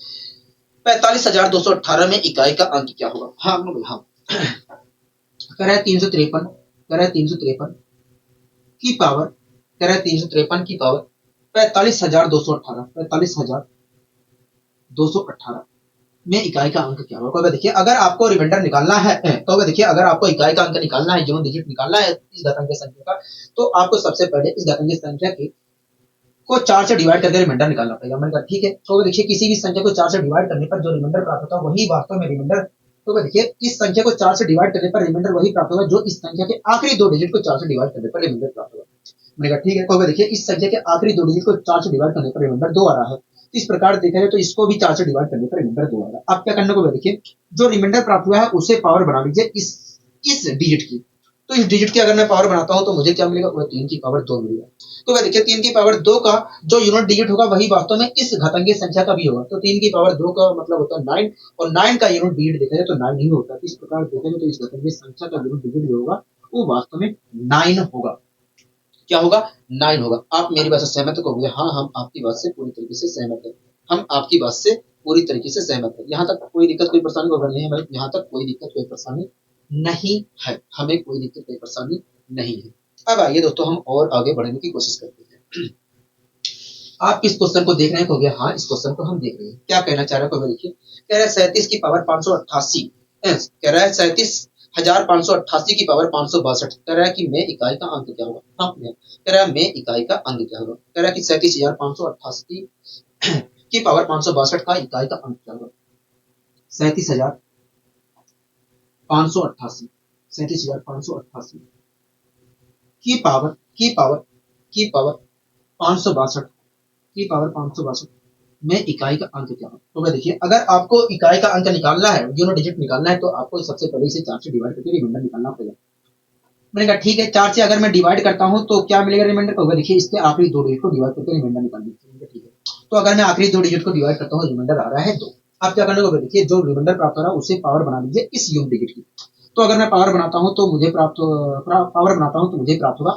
45,218 में इकाई का अंक क्या होगा। हाँ हाँ कह रहा है 353, कह रहा है 353 की पावर, कह रहा है 353 की पावर 45,218, 45,218 में इकाई का अंक क्या होगा। देखिए अगर आपको रिमाइंडर निकालना है, तो देखिए अगर आपको इकाई का अंक निकालना है, यूनिट डिजिट निकालना है इस घातांकीय संख्या का, तो आपको सबसे पहले इस घातांकीय संख्या को 4 से डिवाइड करके रिमाइंडर निकालना पड़ेगा। मैंने कहा ठीक है। तो देखिए किसी भी संख्या को 4 से डिवाइड करने पर जो रिमाइंडर प्राप्त होता है वही वास्तव में रिमाइंडर, तो देखिए इस संख्या को 4 से डिवाइड करने पर रिमाइंडर वही प्राप्त होगा जो इस संख्या के आखिरी दो डिजिट को 4 से डिवाइड करने पर रिमाइंडर प्राप्त होगा। मैंने कहा ठीक है। तो देखिए इस संख्या के आखिरी दो डिजिट को 4 से डिवाइड करने पर रिमाइंडर 2 आ रहा है, इस प्रकार देखा जाए तो इसको भी 4 से डिवाइड करने पर रिमाइंडर 2 आएगा। अब क्या करने को, देखिए जो रिमाइंडर प्राप्त हुआ है उसे पावर बना लीजिए इस डिजिट की, तो इस डिजिट की अगर मैं पावर बनाता हूं तो मुझे क्या मिलेगा, वह 3 की पावर 2 मिलेगा। तो देखिए 3 की पावर 2 का जो यूनिट डिजिट होगा वही वास्तव में इस घातांकीय संख्या का भी होगा। तो 3 की पावर 2 का मतलब होता है 9, और 9 का यूनिट डिजिट देखा जाए तो 9 ही होता है। इस प्रकार देखा जाए तो इस घातांकीय संख्या का यूनिट डिजिट जो होगा वो वास्तव में 9 होगा। क्या होगा, 9 होगा। आप मेरी बात से सहमत हो? हाँ हम आपकी बात से पूरी तरीके से सहमत है, हम आपकी बात से पूरी तरीके से सहमत है। यहाँ तक कोई दिक्कत कोई परेशानी होगा नहीं है भाई, यहाँ तक कोई दिक्कत कोई परेशानी नहीं है, हमें कोई दिक्कत कोई परेशानी नहीं है। अब आइए दोस्तों हम और आगे बढ़ने की कोशिश करते हैं। आप किस क्वेश्चन को देख रहे हैं? हाँ इस क्वेश्चन को हम देख रहे हैं। क्या कहना चाह रहा है, देखिए कह रहा है 37 की पावर 588, कह रहा है 37,588 की पावर 562, कह रहा है कि में इकाई का अंक क्या होगा। हाँ कह रहा है में इकाई का अंक क्या होगा। कह रहा है कि 37,588 की पावर 562 का इकाई का अंक क्या होगा। 37,588 37,588 की पावर 562 की पावर 562 में इकाई का अंक क्या होगा। तो देखिए अगर आपको इकाई का अंक निकालना है, यूनिट डिजिट निकालना है, तो आपको सबसे पहले इसे 4 से डिवाइड करके रिमाइंडर निकालना पड़ेगा। मैंने कहा ठीक है, 4 से अगर मैं डिवाइड करता हूं तो क्या मिलेगा रिमाइंडर होगा। देखिए इसके आखिरी दो डिजिट को डिवाइड करके रिमाइंडर निकालना है। ठीक है, तो अगर मैं आखिरी दो डिजिट को डिवाइड करता हूँ रिमाइंडर आ रहा है 2। अब क्या करने को, देखिए जो रिमाइंडर प्राप्त हो रहा है उसे पावर बना लीजिए इस यूनिट डिजिट की। तो अगर मैं पावर बनाता हूं तो मुझे प्राप्त होगा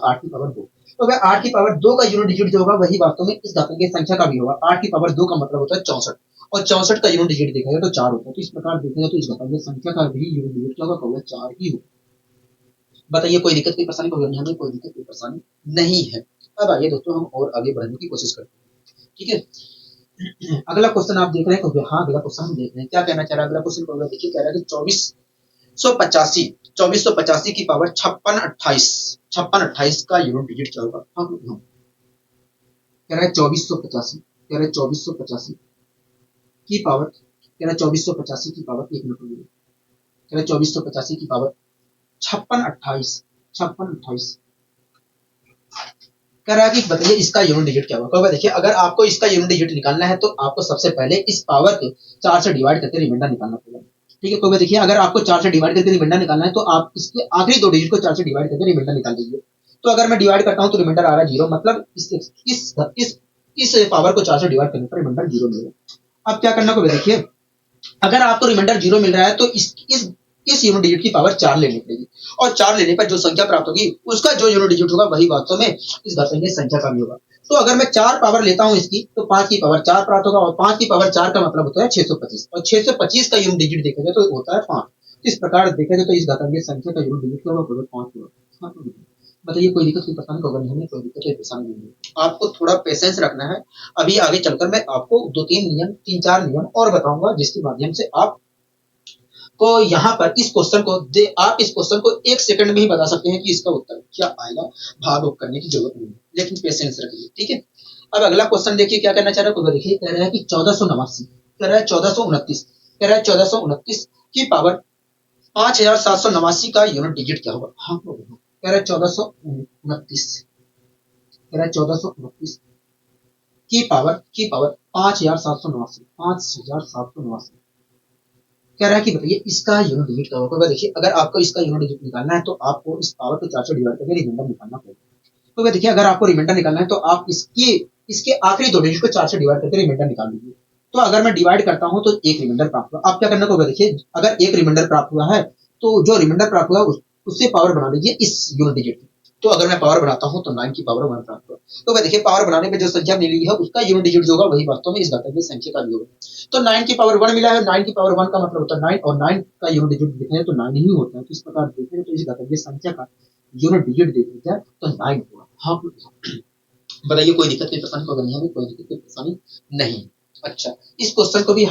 8 की पावर 2। तो अगर 8 की पावर 2 का यूनिट डिजिट जो होगा वही वास्तव में इस घातांकीय संख्या का भी होगा। 8 की पावर 2 का मतलब होता है 64, और 64 का यूनिट डिजिट देखा जाए तो 4 होता है। तो इस प्रकार देखेंगे तो इस घातांकीय संख्या का भी यूनिट डिजिट क्या होगा, 4 ही होगा। बताइए कोई दिक्कत कोई परेशानी होगी? हमें कोई दिक्कत कोई परेशानी नहीं है। अब आइए दोस्तों हम और आगे बढ़ने की कोशिश करते हैं। ठीक है, अगला क्वेश्चन आप देख रहे हैं। हाँ अगला क्वेश्चन हम देख रहे हैं। क्या कहना चाह रहा है अगला क्वेश्चन को, देखिए कह रहा है कि 2485 की पावर 5628 का यूनिट डिजिट क्या होगा। हाँ कह रहा है 2485 की पावर, कह रहा है 2485 की पावर, एक मिनट, कह रहा है 2485 की पावर 5628 कह रहा है कि बताइए इसका यूनिट डिजिट क्या होगा। देखिए अगर आपको इसका यूनिट डिजिट निकालना है तो आपको सबसे पहले इस पावर को 4 से डिवाइड करके रिमाइंडर निकालना पड़ेगा। ठीक है, तो देखिए अगर आपको 4 से डिवाइड करके रिमाइंडर निकालना है तो आप इसके आखिरी दो डिजिट को 4 से डिवाइड करके रिमाइंडर निकाल दीजिए। तो अगर मैं डिवाइड करता हूं तो रिमाइंडर आ रहा है 0, मतलब इस पावर को 4 से डिवाइड करने पर रिमाइंडर 0 मिलेगा। अब क्या करना होगा देखिए, अगर आपको रिमाइंडर 0 मिल रहा है तो इस यूनिट डिजिट की पावर 4 लेनी पड़ेगी, और 4 लेने पर जो संख्या प्राप्त होगी उसका जो यूनिट डिजिट होगा वही वास्तव में इस घातांकीय संख्या का भी होगा। तो अगर मैं 4 पावर लेता हूं इसकी तो 5 की पावर 4 प्राप्त होगा, और 5 की पावर 4 का मतलब होता है 625, और 625 का यूनिट डिजिट देखा जाए तो होता है 5। इस प्रकार देखा जाए तो इस घातांकीय संख्या का यूनिट डिजिट क्या होगा, 5 होगा। बताइए कोई दिक्कत, कोई परेशानी होगा नहीं, हमें कोई दिक्कत कोई परेशानी नहीं है। आपको थोड़ा पेशेंस रखना है। अभी आगे चलकर मैं आपको 2-3 नियम, 3-4 नियम और बताऊंगा जिसके माध्यम से आप को यहाँ पर इस क्वेश्चन को आप इस क्वेश्चन को 1 सेकंड में ही बता सकते हैं कि इसका उत्तर क्या आएगा। भाग दौड़ करने की जरूरत नहीं है, लेकिन पेशेंस रखिए, ठीक है। अब अगला क्वेश्चन देखिए क्या करना चाह रहा है, तो देखिए कह रहा है कि 1489, कह रहा है 1429, कह रहा है 1429 की पावर 5789 का यूनिट डिजिट क्या होगा। हाँ, कह रहा है 1429, कह रहा है 1429 की पावर 5789, 5789 कह रहा है कि बताइए इसका यूनिट डिजिट क्या होगा। देखिए अगर आपको इसका यूनिट डिजिट निकालना है तो आपको इस पावर को 4 से डिवाइड करके रिमाइंडर निकालना पड़ेगा। तो देखिए अगर आपको रिमाइंडर निकालना है तो आप इसके आखिरी 2 डिजिट को 4 से डिवाइड करके रिमाइंडर निकाल लीजिए। तो अगर मैं डिवाइड करता हूं तो एक रिमाइंडर प्राप्त हुआ। आप क्या करना होगा देखिए, अगर एक रिमाइंडर प्राप्त हुआ है तो जो रिमाइंडर प्राप्त हुआ उससे पावर बना लीजिए इस यूनिट डिजिट की। तो अगर मैं पावर बनाता हूं तो 9 की पावर 1 प्राप्त हुआ। तो वह देखिए पावर बनाने में जो संख्या मिली है उसका यूनिट डिजिट जो होगा वही वास्तव में इस घातांकीय संख्या का भी होगा। तो 9 की पावर 1 मिला है, 9 की पावर 1 का मतलब होता है 9, और 9 का यूनिट डिजिट देखें तो 9 ही होता है। तो इस प्रकार देखें तो इस घातांकीय संख्या का यूनिट डिजिट देखा जाए तो 9 होगा। हाँ, बताइए कोई दिक्कत, कोई परेशानी होगा नहीं, हमें कोई दिक्कत, कोई परेशानी नहीं। अच्छा, इस क्वेश्चन को भी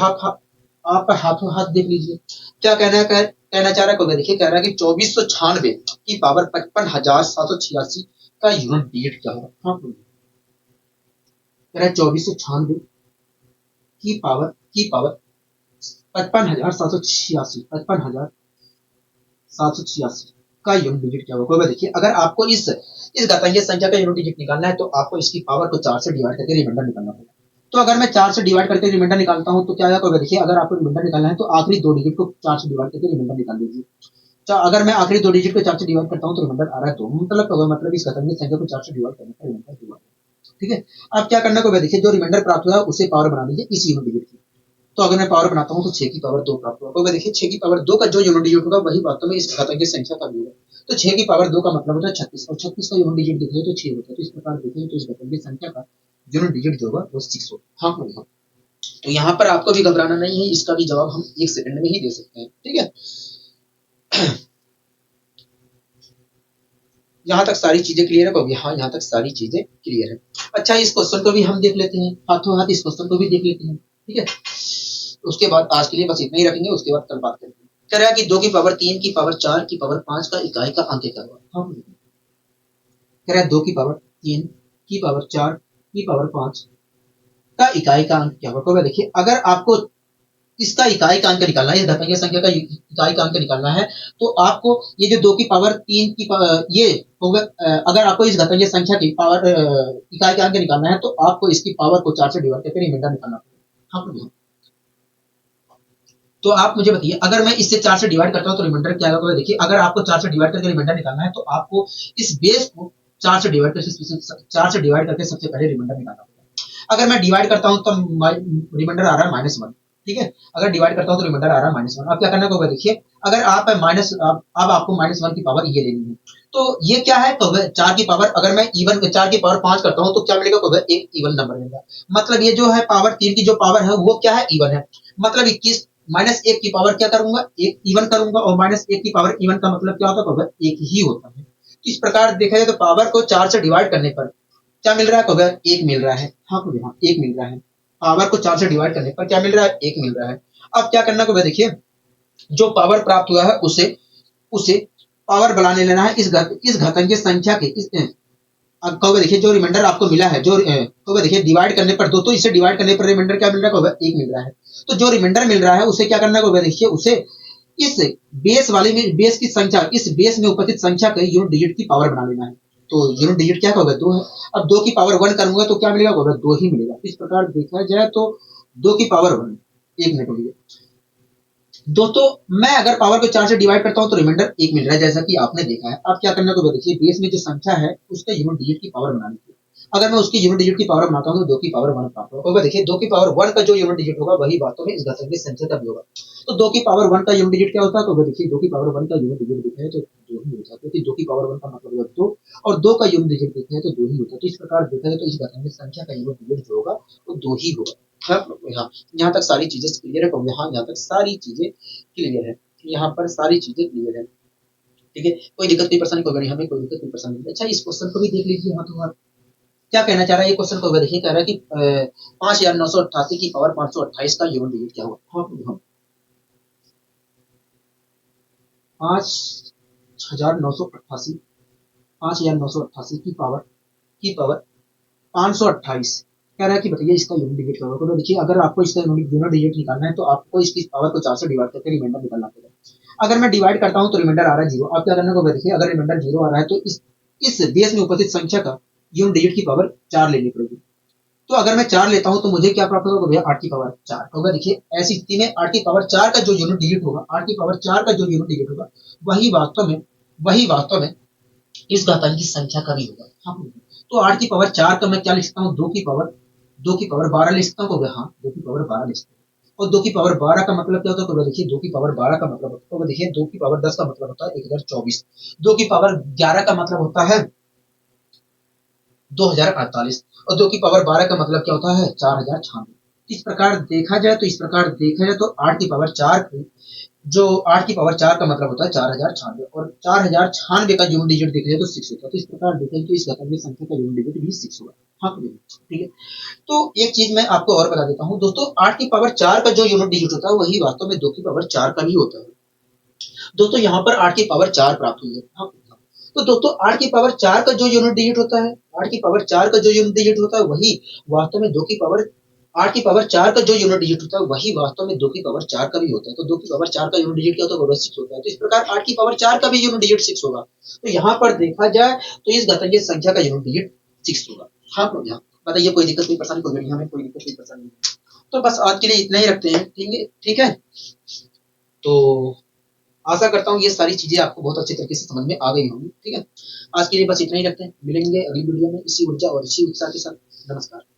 आप हाथों हाथ देख लीजिए क्या कहना चाह रहा है। देखिए कह रहा है कि 2496 की पावर 55,786 का यूनिट डिजिट क्या होगा। हाँ, कह रहा है 2496 की पावर 55,786, 55,786 का यूनिट डिजिट क्या होगा। देखिए अगर आपको इस घातांकीय संख्या का यूनिट डिजिट निकालना है तो आपको इसकी पावर को 4 से डिवाइड करके रिमाइंडर निकालना पड़ेगा। तो अगर मैं 4 से डिवाइड करके रिमाइंडर निकालता हूं तो क्या होगा। देखिए अगर आपको रिमाइंडर निकालना है तो आखिरी 2 डिजिट को 4 से डिवाइड करके रिमाइंडर निकाल लीजिए। अगर मैं आखिरी 2 डिजिट को 4 से डिवाइड करता हूं तो रिमाइंडर आ रहा है 2, मतलब इस घातांकीय संख्या को 4 से डिवाइड करने पर रिमाइंडर 2 आएगा। ठीक है, अब क्या करना होगा। देखिए जो रिमाइंडर प्राप्त हुआ है उसे पावर बना लीजिए इस यूनिट डिजिट की। तो अगर मैं पावर बनाता हूं तो 6 की पावर 2 प्राप्त होगा। तो देखिए 6 की पावर 2 का जो यूनिट डिजिट होगा वही वास्तव में इस घातांकीय संख्या का भी होगा। तो 6 की पावर 2 का मतलब होता है 36, और 36 का यूनिट डिजिट देखिए तो 6 होता है। तो इस प्रकार देखें तो इस घातांकीय संख्या का यूनिट डिजिट जो होगा वो 6 होगा। हाँ, तो यहाँ पर आपको भी घबराना नहीं है, इसका भी जवाब हम 1 सेकंड में ही दे सकते हैं। ठीक है, यहाँ तक सारी चीजें क्लियर है। हाँ, यहाँ तक सारी चीजें क्लियर है। अच्छा, इस क्वेश्चन को भी हम देख लेते हैं, हाथों हाथ इस क्वेश्चन को भी देख लेते हैं। ठीक है, उसके बाद आज के लिए बस इतना ही रखेंगे, उसके बाद कल बात करेंगे। कह रहा है कि 2 की पावर 3 की पावर 4 की पावर 5 का इकाई का अंक क्या होगा। हाँ, कह रहा है 2 की पावर 3 की पावर 4 की पावर 5 का इकाई का अंक क्या होगा। देखिए अगर आपको इसका इकाई का अंक निकालना है, इस घातांकीय संख्या का इकाई का अंक निकालना है तो आपको ये जो 2 की पावर 3 की ये होगा। अगर आपको इस घातांकीय संख्या की पावर इकाई का अंक निकालना है तो आपको इसकी पावर को 4 से डिवाइड करके रिमाइंडर निकालना पड़ेगा। हाँ, तो आप मुझे बताइए अगर मैं इससे 4 से डिवाइड करता हूं तो रिमाइंडर क्या होगा। देखिए अगर आपको 4 से डिवाइड करके रिमाइंडर निकालना है तो आपको इस बेस को 4 से डिवाइड करके सबसे पहले रिमाइंडर निकालना पड़ेगा। अगर मैं डिवाइड करता हूं तो रिमाइंडर आ रहा है -1। ठीक है, अगर डिवाइड करता हूं तो रिमाइंडर आ रहा है -1। अब क्या करना होगा। देखिए अगर आप अब आपको -1 की पावर ये लेनी है तो ये क्या है। 4 की पावर अगर मैं इवन 4 की पावर 5 करता हूं तो क्या मिलेगा, एक इवन नंबर मिलेगा। मतलब ये जो है पावर 3 की जो पावर है वो क्या है, इवन है। मतलब 21 -1 की पावर क्या करूंगा, एक इवन करूंगा, और -1 की पावर इवन का मतलब क्या होता है, एक ही होता है। इस प्रकार देखा जाए तो पावर को 4 से डिवाइड करने पर क्या मिल रहा है, 1 मिल रहा है। हाँ, 1 मिल रहा है। पावर को 4 से डिवाइड करने पर क्या मिल रहा है, 1 मिल रहा है। अब क्या करना होगा। देखिए जो पावर प्राप्त हुआ है उसे पावर बनाने लेना है इस घातांकीय संख्या के अब कहोगे देखिए जो रिमाइंडर आपको मिला है, जो कहोगे देखिए डिवाइड करने पर 2, तो इसे डिवाइड करने पर रिमाइंडर क्या मिल रहा है, 1 मिल रहा है। तो जो रिमाइंडर मिल रहा है उसे क्या करना होगा। देखिए उसे इस बेस की संख्या, इस बेस में उपस्थित संख्या के यूनिट डिजिट की पावर बना लेना है। तो यूनिट डिजिट क्या होगा, 2 है। अब 2 की पावर 1 करूंगा तो क्या मिलेगा, 2 ही मिलेगा। इस प्रकार देखा जाए तो 2 की पावर 1, 1 मिनट हो गया दोस्तों। मैं अगर पावर को 4 से डिवाइड करता हूं तो रिमाइंडर 1 मिल रहा है, जैसा कि आपने देखा है। अब क्या करना होगा। देखिए बेस में जो संख्या है उसका यूनिट डिजिट की पावर बनानी है। अगर मैं उसकी यूनिट डिजिट की पावर बनाता हूँ तो 2 की पावर 1 प्राप्त होगा। देखिए 2 की पावर 1 का जो यूनिट डिजिट होगा वही वास्तव में इस घातांक की संख्या का भी होगा। तो 2 की पावर 1 का यूनिट डिजिट क्या होता है? तो देखिए 2 की पावर 1 का यूनिट डिजिट देखा है तो 2 ही होता है, क्योंकि 2 की पावर 1 का मतलब होगा 2 और 2 का यूनिट डिजिट देखा है तो 2 ही होता है। तो इस प्रकार देखा जाए तो इस घातांक की संख्या का यूनिट डिजिट जो होगा वो 2 ही होगा। हाँ, यहाँ तक सारी चीजें क्लियर है। तो यहाँ तक सारी चीजें क्लियर है। यहाँ पर सारी चीजें क्लियर है। ठीक है, कोई दिक्कत कोई परेशानी कोई नहीं, हमें कोई दिक्कत कोई परेशानी नहीं। अच्छा, इस क्वेश्चन को भी देख लीजिए। यहाँ तो क्या कहना चाह रहा है ये क्वेश्चन को? देखिए कह रहा है कि 5,988 की पावर 528 का यूनिट डिजिट क्या होगा? हाँ, 5,988 5,988 की पावर 528 कह रहा है कि बताइए इसका यूनिट डिजिट क्या होगा। तो देखिए अगर आपको इसका यूनिट डिजिट निकालना है तो आपको इसकी पावर को 4 से डिवाइड करके रिमाइंडर निकालना पड़ेगा। अगर मैं डिवाइड करता हूँ तो रिमाइंडर आ रहा है 0। आप क्या करने को? देखिए अगर रिमाइंडर 0 आ रहा है तो इस बेस में उपस्थित संख्या का यूनिट डिजिट की पावर 4 लेनी पड़ेगी। तो अगर मैं 4 लेता हूं तो मुझे क्या प्राप्त होगा? भैया 8 की पावर 4 होगा। देखिए ऐसी स्थिति में 8 की पावर 4 का जो यूनिट डिजिट होगा, 8 की पावर 4 का जो यूनिट डिजिट होगा वही वास्तव में इस घातांक की संख्या का भी होगा। हाँ, तो 8 की पावर 4 का मैं क्या लिख सकता हूँ? 2 की पावर 12 लिख सकता हूँ। हाँ, 2 की पावर 12 लिख सकता हूँ। और 2 की पावर 12 का मतलब क्या होता है? देखिए 2 की पावर 12 का मतलब होता है, देखिए 2 की पावर 10 का मतलब होता है 1024। 2 की पावर 11 का मतलब होता है 2048 और 2 की पावर 12 का मतलब क्या होता है? 4096। इस प्रकार देखा जाए तो 8 की पावर 4 जो 8 की पावर 4 का मतलब होता है 4096 और 4096 का यूनिट डिजिट देखा जाए तो 6 होता है। तो इस प्रकार देखें तो इस घातांकीय संख्या का यूनिट डिजिट भी 6 होगा। हाँ, ठीक है। तो एक चीज मैं आपको और बता देता हूँ दोस्तों, 8 की पावर 4 का जो यूनिट डिजिट होता है वही वास्तव में 2 की पावर 4 का भी होता है। दोस्तों यहाँ पर 8 की पावर 4 प्राप्त हुई है। हाँ, तो दोस्तों 8 की पावर 4 का जो यूनिट डिजिट होता है, 8 की पावर 4 का जो यूनिट डिजिट होता है वही वास्तव में 2 की पावर 8 की पावर 4 का जो यूनिट डिजिट होता है वही वास्तव में 2 की पावर 4 का भी होता है। तो 2 की पावर 4 का यूनिट डिजिट क्या होता है? वो 6 होता है। तो इस प्रकार 8 की पावर 4 का भी यूनिट डिजिट 6 होगा। तो यहाँ पर देखा जाए तो इस घातांकीय संख्या का यूनिट डिजिट 6 होगा। हाँ, यहाँ बताइए कोई दिक्कत कोई परेशानी कोई नहीं, हमें कोई दिक्कत कोई परेशानी नहीं। तो बस आज के लिए इतना ही रखते हैं। ठीक है, ठीक है। तो आशा करता हूँ ये सारी चीजें आपको बहुत अच्छे तरीके से समझ में आ गई होंगी। ठीक है, आज के लिए बस इतना ही रखते हैं। मिलेंगे अगली वीडियो में इसी ऊर्जा और इसी उत्साह के साथ। नमस्कार।